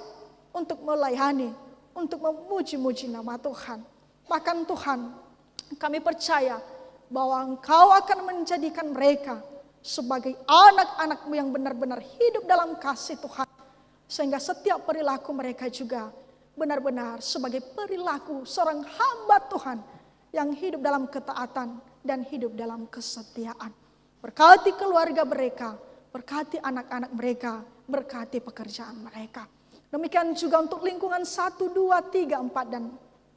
untuk melayani, untuk memuji-muji nama Tuhan. Bahkan Tuhan kami percaya bahwa Engkau akan menjadikan mereka sebagai anak-anak-Mu yang benar-benar hidup dalam kasih Tuhan. Sehingga setiap perilaku mereka juga benar-benar sebagai perilaku seorang hamba Tuhan yang hidup dalam ketaatan dan hidup dalam kesetiaan. Berkati keluarga mereka, berkati anak-anak mereka, berkati pekerjaan mereka. Demikian juga untuk lingkungan 1, 2, 3, 4, dan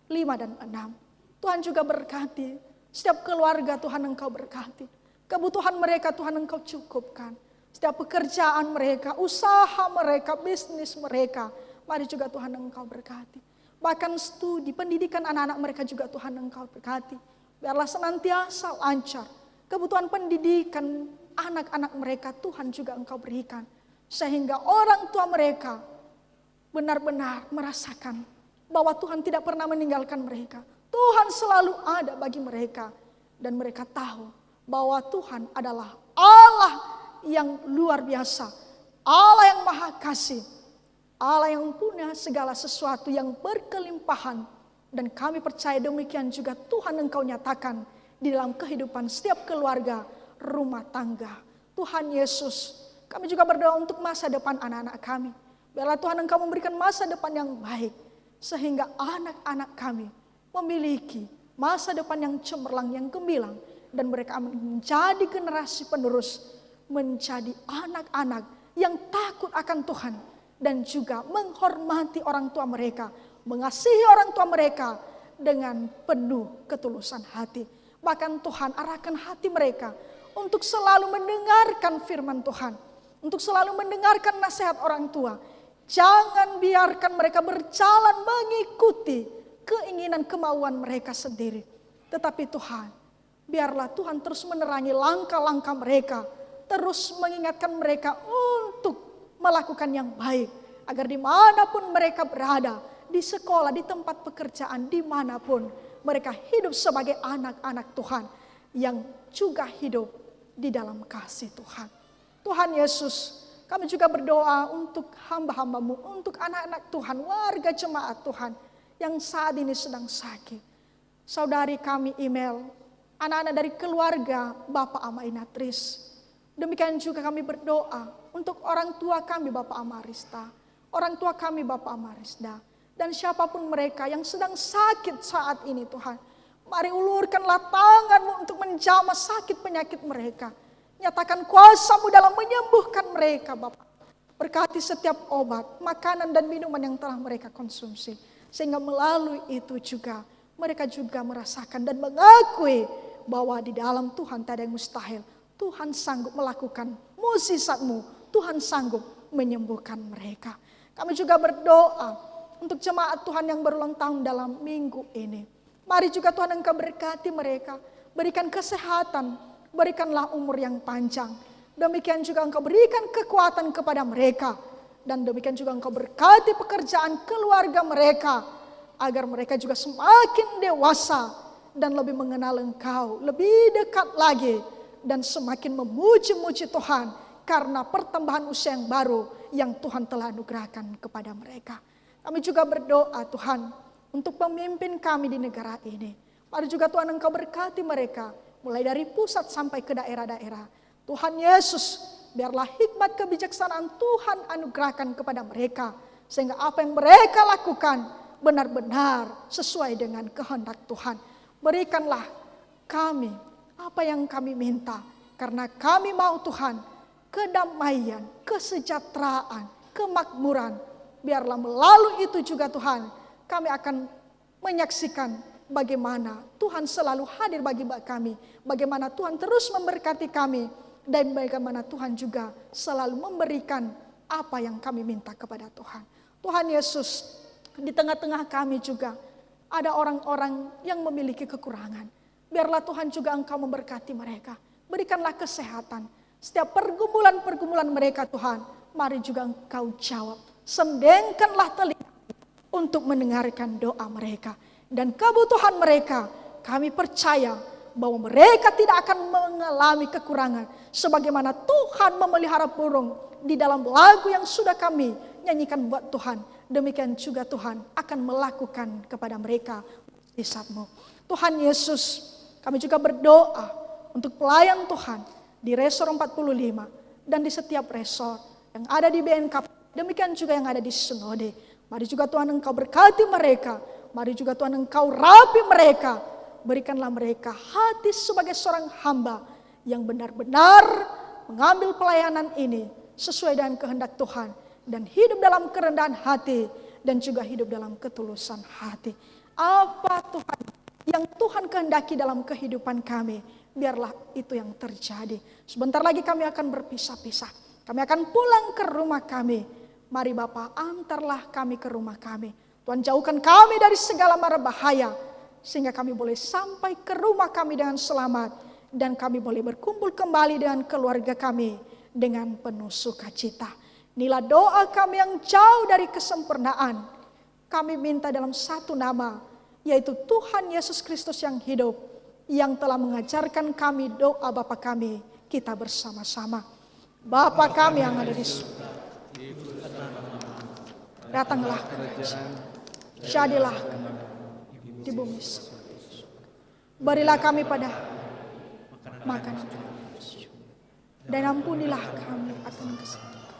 5, dan 6. Tuhan juga berkati setiap keluarga Tuhan Engkau berkati. Kebutuhan mereka Tuhan Engkau cukupkan. Setiap pekerjaan mereka, usaha mereka, bisnis mereka. Mari juga Tuhan Engkau berkati. Bahkan studi, pendidikan anak-anak mereka juga Tuhan Engkau berkati. Biarlah senantiasa lancar. Kebutuhan pendidikan anak-anak mereka Tuhan juga Engkau berikan. Sehingga orang tua mereka benar-benar merasakan bahwa Tuhan tidak pernah meninggalkan mereka. Tuhan selalu ada bagi mereka. Dan mereka tahu bahwa Tuhan adalah Allah yang luar biasa, Allah yang maha kasih, Allah yang punya segala sesuatu yang berkelimpahan. Dan kami percaya demikian juga Tuhan Engkau nyatakan di dalam kehidupan setiap keluarga, rumah tangga. Tuhan Yesus, kami juga berdoa untuk masa depan anak-anak kami. Biarlah Tuhan Engkau memberikan masa depan yang baik, sehingga anak-anak kami memiliki masa depan yang cemerlang, yang gemilang. Dan mereka menjadi generasi penerus, menjadi anak-anak yang takut akan Tuhan dan juga menghormati orang tua mereka, mengasihi orang tua mereka dengan penuh ketulusan hati. Bahkan Tuhan arahkan hati mereka untuk selalu mendengarkan firman Tuhan, untuk selalu mendengarkan nasihat orang tua. Jangan biarkan mereka berjalan mengikuti keinginan kemauan mereka sendiri. Tetapi Tuhan, biarlah Tuhan terus menerangi langkah-langkah mereka, terus mengingatkan mereka untuk melakukan yang baik. Agar dimanapun mereka berada, di sekolah, di tempat pekerjaan, dimanapun mereka hidup sebagai anak-anak Tuhan yang juga hidup di dalam kasih Tuhan. Tuhan Yesus, kami juga berdoa untuk hamba-hamba-Mu, untuk anak-anak Tuhan, warga jemaat Tuhan yang saat ini sedang sakit. Saudari kami email, anak-anak dari keluarga Bapak Ama Inatris. Demikian juga kami berdoa untuk orang tua kami Bapak Amarista, orang tua kami Bapak Amarisda, dan siapapun mereka yang sedang sakit saat ini Tuhan. Mari ulurkanlah tangan-Mu untuk menjamah sakit penyakit mereka. Nyatakan kuasa-Mu dalam menyembuhkan mereka Bapak. Berkati setiap obat, makanan dan minuman yang telah mereka konsumsi. Sehingga melalui itu juga mereka juga merasakan dan mengakui bahwa di dalam Tuhan tak ada yang mustahil. Tuhan sanggup melakukan mukjizat-Mu, Tuhan sanggup menyembuhkan mereka. Kami juga berdoa untuk jemaat Tuhan yang berulang tahun dalam minggu ini. Mari juga Tuhan Engkau berkati mereka, berikan kesehatan, berikanlah umur yang panjang. Demikian juga Engkau berikan kekuatan kepada mereka. Dan demikian juga Engkau berkati pekerjaan keluarga mereka, agar mereka juga semakin dewasa dan lebih mengenal Engkau, lebih dekat lagi, dan semakin memuji-muji Tuhan karena pertambahan usia yang baru yang Tuhan telah anugerahkan kepada mereka. Kami juga berdoa Tuhan untuk pemimpin kami di negara ini. Mari juga Tuhan Engkau berkati mereka, mulai dari pusat sampai ke daerah-daerah. Tuhan Yesus, biarlah hikmat kebijaksanaan Tuhan anugerahkan kepada mereka, sehingga apa yang mereka lakukan benar-benar sesuai dengan kehendak Tuhan. Berikanlah kami apa yang kami minta, karena kami mau Tuhan kedamaian, kesejahteraan, kemakmuran. Biarlah melalui itu juga Tuhan, kami akan menyaksikan bagaimana Tuhan selalu hadir bagi kami, bagaimana Tuhan terus memberkati kami, dan bagaimana Tuhan juga selalu memberikan apa yang kami minta kepada Tuhan. Tuhan Yesus, di tengah-tengah kami juga ada orang-orang yang memiliki kekurangan. Biarlah Tuhan juga Engkau memberkati mereka. Berikanlah kesehatan. Setiap pergumulan-pergumulan mereka Tuhan, mari juga Engkau jawab. Sendengkanlah telinga untuk mendengarkan doa mereka. Dan kebutuhan mereka, kami percaya bahwa mereka tidak akan mengalami kekurangan. Sebagaimana Tuhan memelihara burung di dalam lagu yang sudah kami nyanyikan buat Tuhan. Demikian juga Tuhan akan melakukan kepada mereka mukjizat-Mu. Tuhan Yesus, kami juga berdoa untuk pelayan Tuhan di Resor 45 dan di setiap resor yang ada di BNKP. Demikian juga yang ada di Sinode. Mari juga Tuhan Engkau berkati mereka. Mari juga Tuhan Engkau rapi mereka. Berikanlah mereka hati sebagai seorang hamba yang benar-benar mengambil pelayanan ini sesuai dengan kehendak Tuhan. Dan hidup dalam kerendahan hati dan juga hidup dalam ketulusan hati. Apa Tuhan yang Tuhan kehendaki dalam kehidupan kami, biarlah itu yang terjadi. Sebentar lagi kami akan berpisah-pisah. Kami akan pulang ke rumah kami. Mari Bapa, antarlah kami ke rumah kami. Tuhan jauhkan kami dari segala mara bahaya, sehingga kami boleh sampai ke rumah kami dengan selamat. Dan kami boleh berkumpul kembali dengan keluarga kami dengan penuh sukacita. Inilah doa kami yang jauh dari kesempurnaan. Kami minta dalam satu nama, yaitu Tuhan Yesus Kristus yang hidup, yang telah mengajarkan kami doa Bapa kami. Kita bersama-sama. Bapa kami yang ada di surga, datanglah kerajaan, jadilah di bumi. Berilah kami pada makanan, dan ampunilah kami akan kesalahan,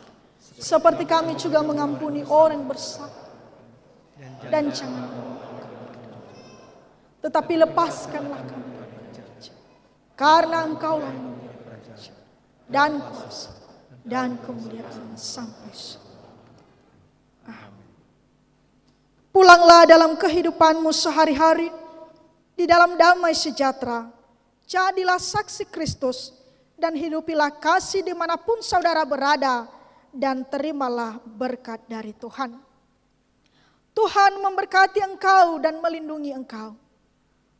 seperti kami juga mengampuni orang bersalah. Dan jangan, tetapi lepaskanlah kami, karena Engkaulah dan kuasa dan kemuliaan sampai semua. Pulanglah dalam kehidupanmu sehari-hari di dalam damai sejahtera. Jadilah saksi Kristus dan hidupilah kasih dimanapun saudara berada, dan terimalah berkat dari Tuhan. Tuhan memberkati engkau dan melindungi engkau.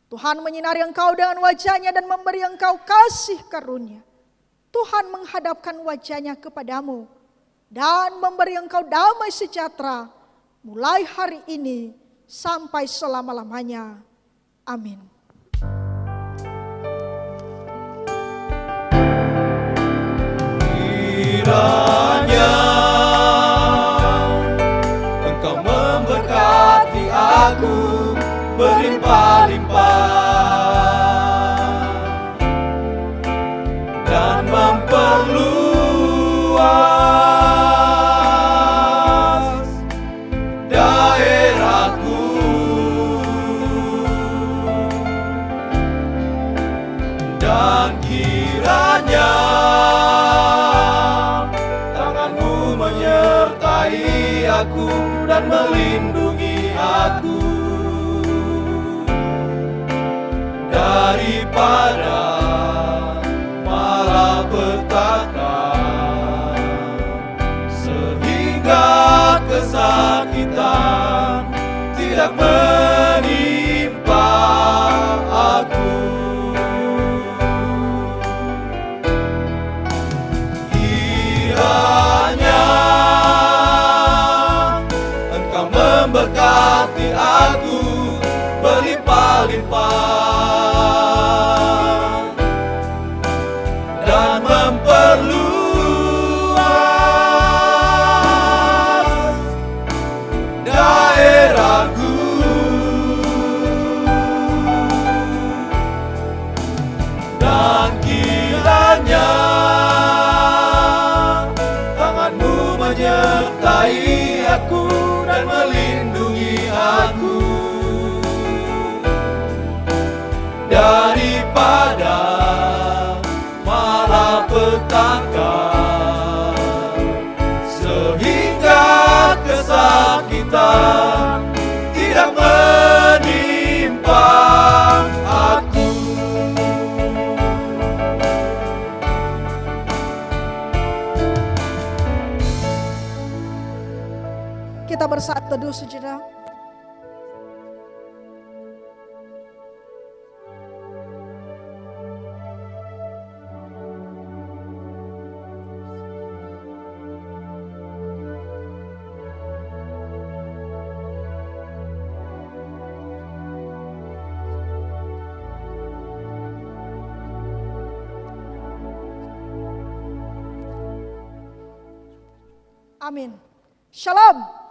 Tuhan menyinari engkau dengan wajah-Nya dan memberi engkau kasih karunia. Tuhan menghadapkan wajah-Nya kepadamu dan memberi engkau damai sejahtera mulai hari ini sampai selama-lamanya. Amin. Kiranya Engkau memberkati aku berlimpah-limpah dan memperluas daerahku, dan kiranya tanganmu menyertai aku dan melindungi aku daripada malapetaka. tidak menimpa aku. Kiranya Engkau memberkati aku berlimpah-limpah dan memperluas daerahku. Dan kiranya tangan-Mu menyertai aku dan melindungi aku daripada malapetaka, sehingga kesakitan tidak menimpa aku. Kita bersaat teduh sejenak. Amin. Shalom.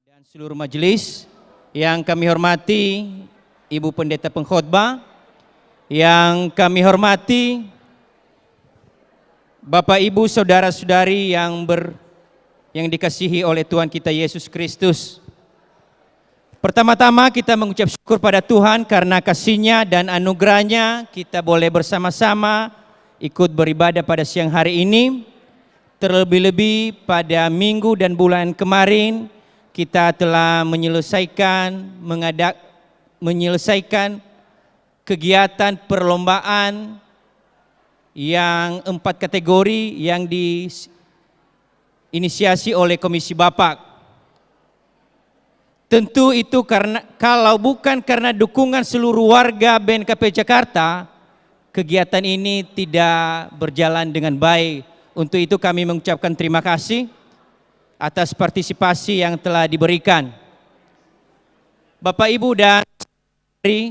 Dan seluruh majelis yang kami hormati, Ibu Pendeta Pengkhotbah, yang kami hormati Bapak Ibu saudara-saudari yang dikasihi oleh Tuhan kita Yesus Kristus. Pertama-tama kita mengucap syukur pada Tuhan karena kasih-Nya dan anugerah-Nya kita boleh bersama-sama ikut beribadah pada siang hari ini. Terlebih-lebih pada minggu dan bulan kemarin kita telah menyelesaikan kegiatan perlombaan yang 4 kategori yang diinisiasi oleh Komisi Bapak. Tentu itu kalau bukan karena dukungan seluruh warga BNKP Jakarta, kegiatan ini tidak berjalan dengan baik. Untuk itu kami mengucapkan terima kasih atas partisipasi yang telah diberikan. Bapak, Ibu, dan saudari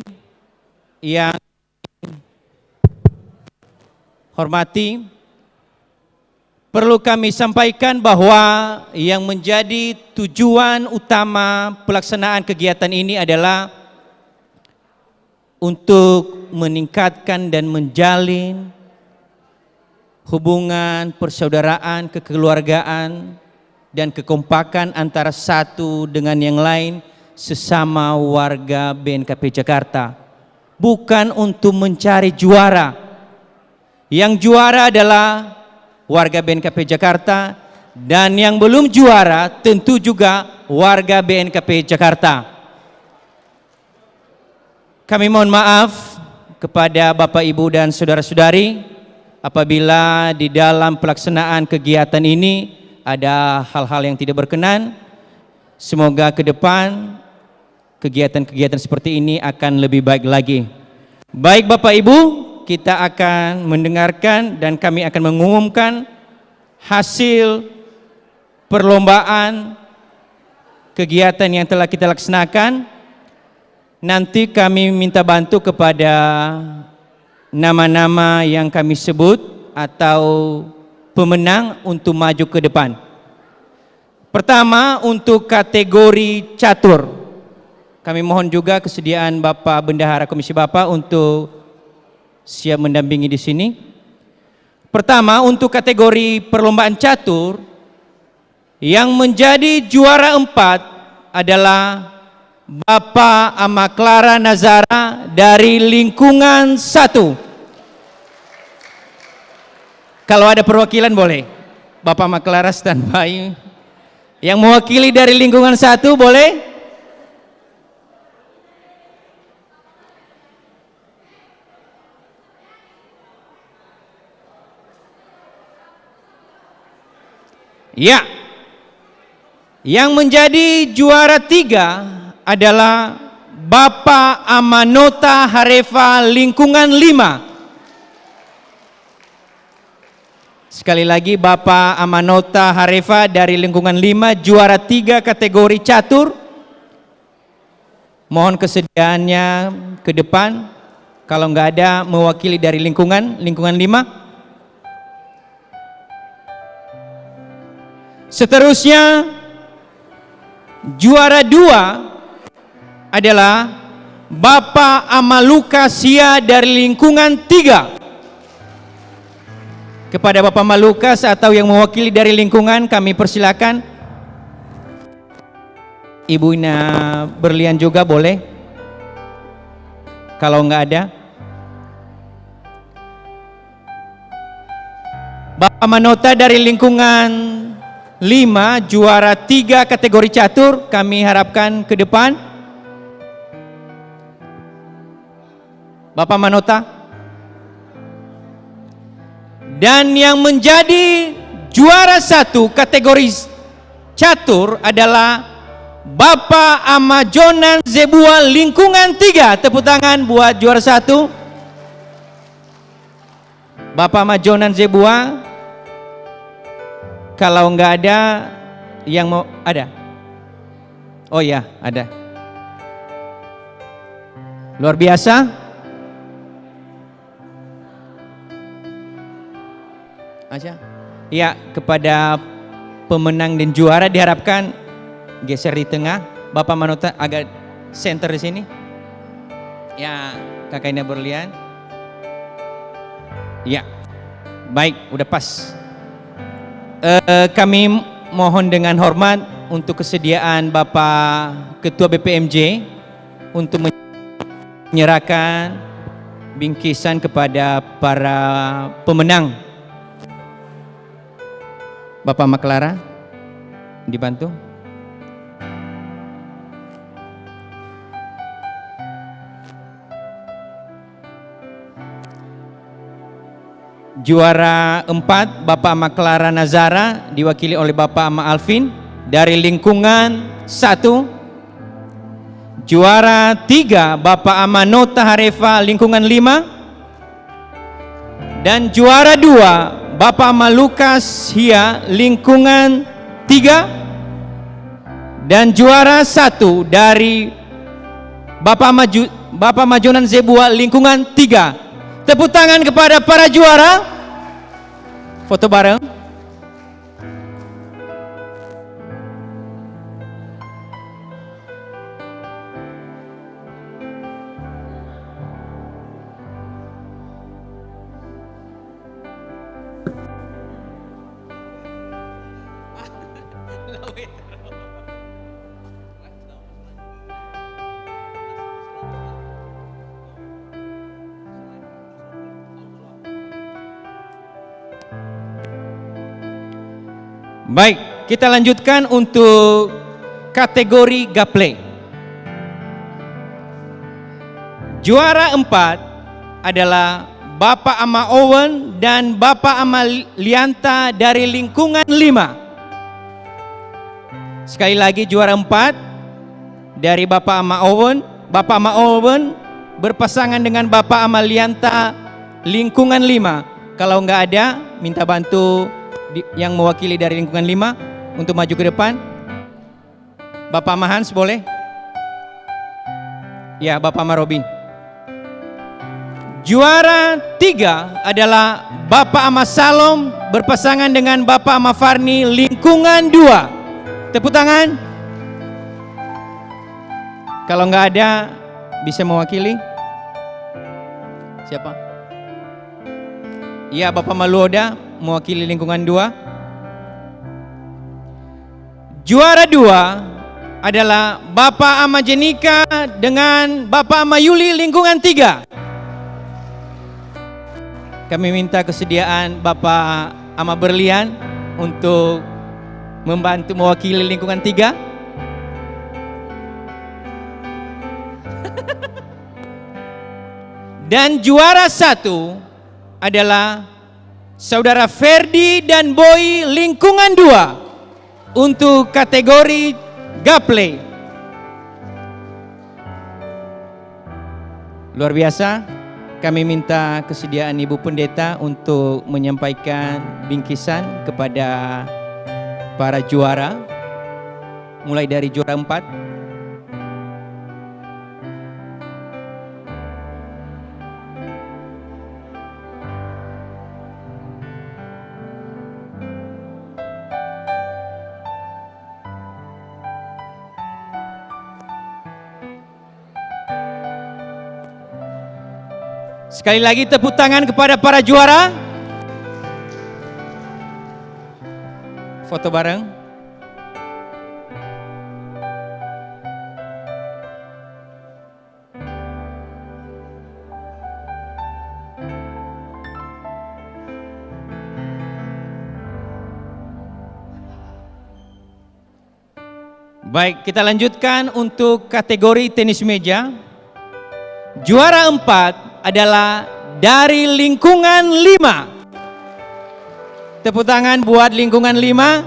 yang hormati, perlu kami sampaikan bahwa yang menjadi tujuan utama pelaksanaan kegiatan ini adalah untuk meningkatkan dan menjalin hubungan persaudaraan, kekeluargaan, dan kekompakan antara satu dengan yang lain sesama warga BNKP Jakarta. Bukan untuk mencari juara. Yang juara adalah warga BNKP Jakarta, dan yang belum juara tentu juga warga BNKP Jakarta. Kami mohon maaf kepada Bapak, Ibu, dan saudara-saudari apabila di dalam pelaksanaan kegiatan ini ada hal-hal yang tidak berkenan. Semoga ke depan kegiatan-kegiatan seperti ini akan lebih baik lagi. Baik Bapak Ibu, kita akan mendengarkan dan kami akan mengumumkan hasil perlombaan kegiatan yang telah kita laksanakan. Nanti kami minta bantu kepada nama-nama yang kami sebut atau pemenang untuk maju ke depan. Pertama, untuk kategori catur, kami mohon juga kesediaan Bapak Bendahara Komisi Bapak untuk siap mendampingi di sini. Pertama, untuk kategori perlombaan catur, yang menjadi juara 4 adalah Bapak Amaklara Nazara dari lingkungan 1. Kalau ada perwakilan boleh. Bapak Amaklara standby. Yang mewakili dari lingkungan 1 boleh? Ya. Yang menjadi juara 3 adalah Bapak Amanota Harefa lingkungan 5. Sekali lagi, Bapak Amanota Harefa dari lingkungan 5, juara 3 kategori catur. Mohon kesediaannya ke depan. Kalau nggak ada mewakili dari lingkungan 5. Seterusnya, juara 2 adalah Bapak Amaluka Sia dari lingkungan 3. Kepada Bapak Malukas atau yang mewakili dari lingkungan, kami persilakan. Ibu Ina Berlian juga boleh. Kalau nggak ada, Bapak Manota dari lingkungan 5, juara 3 kategori catur, kami harapkan ke depan. Bapak Manota. Dan yang menjadi juara 1 kategori catur adalah Bapak Amajonan Zebua lingkungan 3. Tepuk tangan buat juara 1. Bapak Amajonan Zebua. Kalau nggak ada yang mau, ada? Oh ya, ada. Luar biasa. Aja. Ya, kepada pemenang dan juara diharapkan geser di tengah. Bapak Manota agak center di sini. Ya, Kakak Ina Berlian. Ya, baik, udah pas. Kami mohon dengan hormat untuk kesediaan Bapak Ketua BPMJ untuk menyerahkan bingkisan kepada para pemenang. Bapak Maklara, dibantu. Juara 4 Bapak Maklara Nazara diwakili oleh Bapak Ama Alvin dari lingkungan 1. Juara 3 Bapak Amanota Harefa lingkungan 5. Dan juara 2 Bapak Malukas Hia lingkungan 3. Dan juara 1 dari Bapak Majonan Zebua lingkungan 3. Tepuk tangan kepada para juara. Foto bareng. Baik, kita lanjutkan untuk kategori gaple. Juara 4 adalah Bapak Ama Owen dan Bapak Ama Lianta dari lingkungan 5. Sekali lagi juara 4 dari Bapak Ama Owen. Bapak Ama Owen berpasangan dengan Bapak Amalianta lingkungan 5. Kalau nggak ada, minta bantu yang mewakili dari lingkungan 5 untuk maju ke depan. Bapak Ama Hans boleh? Ya, Bapak Ama Robi. Juara 3 adalah Bapak Ama Salom berpasangan dengan Bapak Ama Farni lingkungan 2. Tepuk tangan. Kalau nggak ada, bisa mewakili. Siapa? Iya, Bapak Maluoda mewakili lingkungan 2. Juara 2 adalah Bapak Ama Jenika dengan Bapak Ama Yuli lingkungan 3. Kami minta kesediaan Bapak Ama Berlian untuk membantu mewakili lingkungan 3. Dan juara 1 adalah Saudara Ferdi dan Boy lingkungan 2 untuk kategori gaple. Luar biasa. Kami minta kesediaan Ibu Pendeta untuk menyampaikan bingkisan kepada para juara, mulai dari juara 4. Sekali lagi tepuk tangan kepada para juara. Foto bareng. Baik, kita lanjutkan untuk kategori tenis meja. Juara 4 adalah dari lingkungan 5. Tepuk tangan buat lingkungan 5.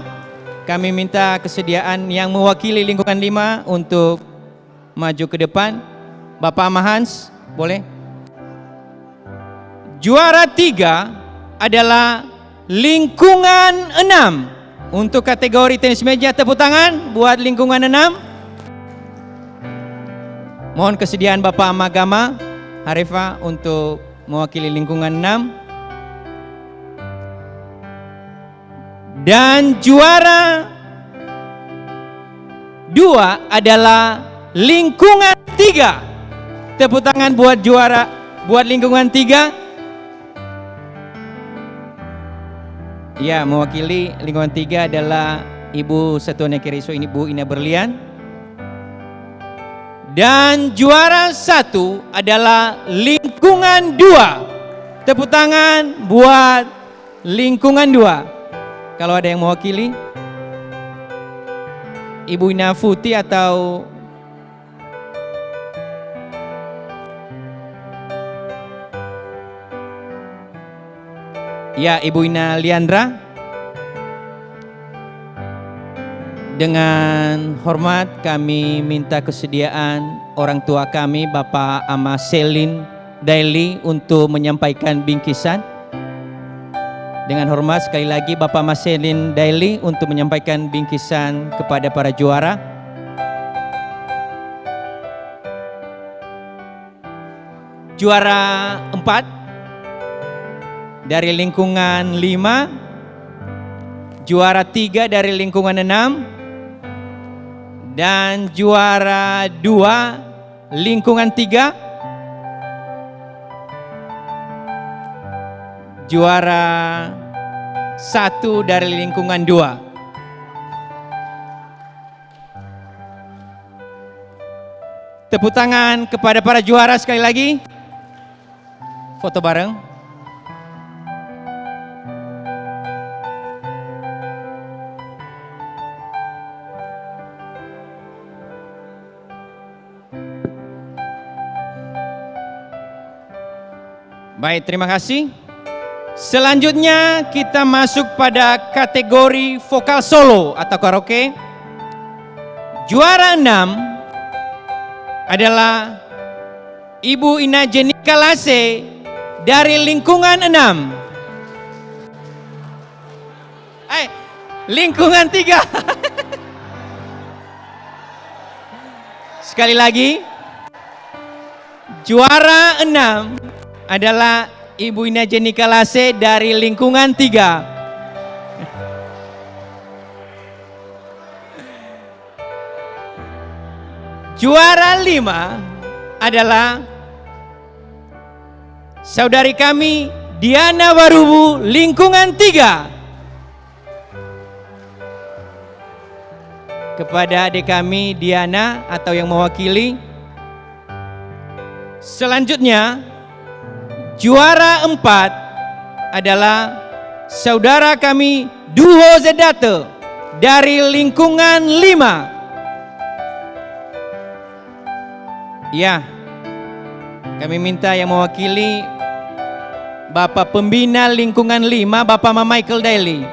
Kami minta kesediaan yang mewakili lingkungan 5 untuk maju ke depan. Bapak Ama Hans, boleh? Juara 3 adalah lingkungan 6. Untuk kategori tenis meja, tepuk tangan buat lingkungan 6. Mohon kesediaan Bapak Ama Gama Harefa untuk mewakili lingkungan 6. Dan juara 2 adalah lingkungan 3. Tepuk tangan buat juara, buat lingkungan 3. Ya, mewakili lingkungan 3 adalah Ibu Satuan Keriso, ini Bu Ina Berlian. Dan juara 1 adalah lingkungan 2. Tepuk tangan buat lingkungan 2. Kalau ada yang mewakili, Ibu Ina Futi atau ya, Ibu Ina Liandra. Dengan hormat kami minta kesediaan orang tua kami Bapak Ama Selin Daily untuk menyampaikan bingkisan. Dengan hormat sekali lagi Bapak Ama Selin Daily untuk menyampaikan bingkisan kepada para juara. Juara 4 dari lingkungan 5, juara 3 dari lingkungan 6, dan juara 2 lingkungan 3, juara 1 dari lingkungan 2. Tepuk tangan kepada para juara sekali lagi. Foto bareng. Baik, terima kasih. Selanjutnya kita masuk pada kategori vokal solo atau karaoke. Juara 6 adalah Ibu Ina Jenika Lase dari lingkungan 6. Lingkungan 3. Sekali lagi, juara 6 adalah Ibu Ina Jenika Lase dari lingkungan 3. Juara 5 adalah saudari kami Diana Warubu lingkungan 3. Kepada adik kami Diana atau yang mewakili. Selanjutnya juara 4 adalah saudara kami Duho Zedate dari lingkungan 5. Ya, kami minta yang mewakili Bapak Pembina lingkungan 5, Bapak Michael Daly.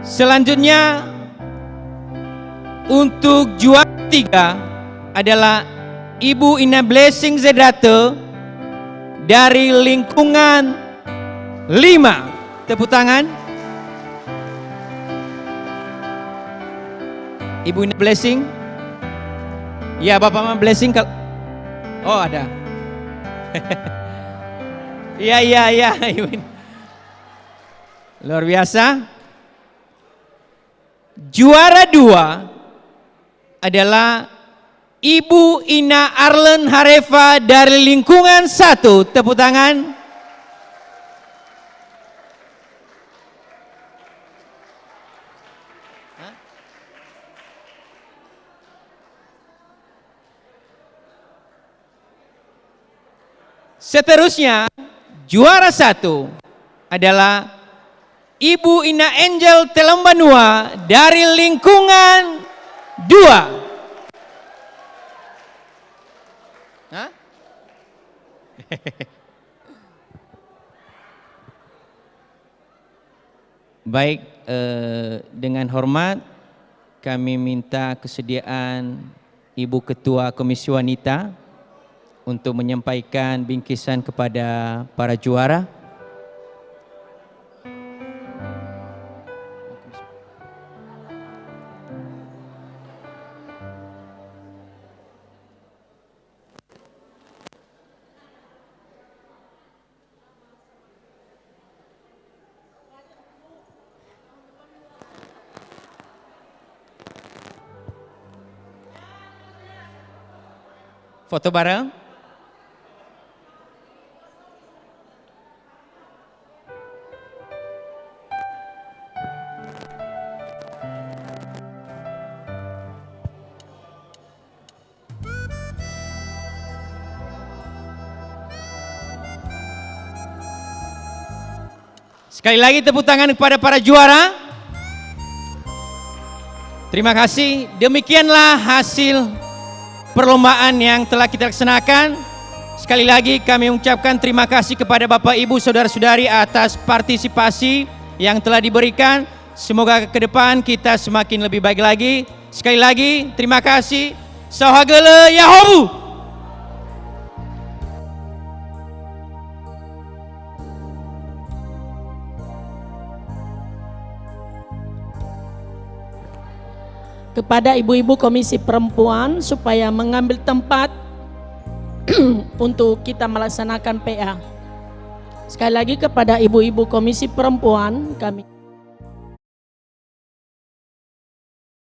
Selanjutnya untuk juara 3 adalah Ibu Ina Blessing Zedate dari lingkungan 5. Tepuk tangan. Ibu Ina Blessing. Ya, Bapak Mama Blessing. Oh, ada. Iya, Ibu. Luar biasa. Juara 2 adalah Ibu Ina Arlen Harefa dari lingkungan 1. Tepuk tangan. Seterusnya, juara 1 adalah Ibu Ina Angel Telembanua dari lingkungan 2. Baik, dengan hormat kami minta kesediaan Ibu Ketua Komisi Wanita untuk menyampaikan bingkisan kepada para juara. Foto bareng. Sekali lagi tepuk tangan kepada para juara. Terima kasih. Demikianlah hasil perlombaan yang telah kita laksanakan. Sekali lagi kami mengucapkan terima kasih kepada Bapak Ibu Saudara-saudari atas partisipasi yang telah diberikan. Semoga ke depan kita semakin lebih baik lagi. Sekali lagi terima kasih. Sahagele Yahobu. Kepada ibu-ibu Komisi Perempuan supaya mengambil tempat untuk kita melaksanakan PA. Sekali lagi kepada ibu-ibu Komisi Perempuan kami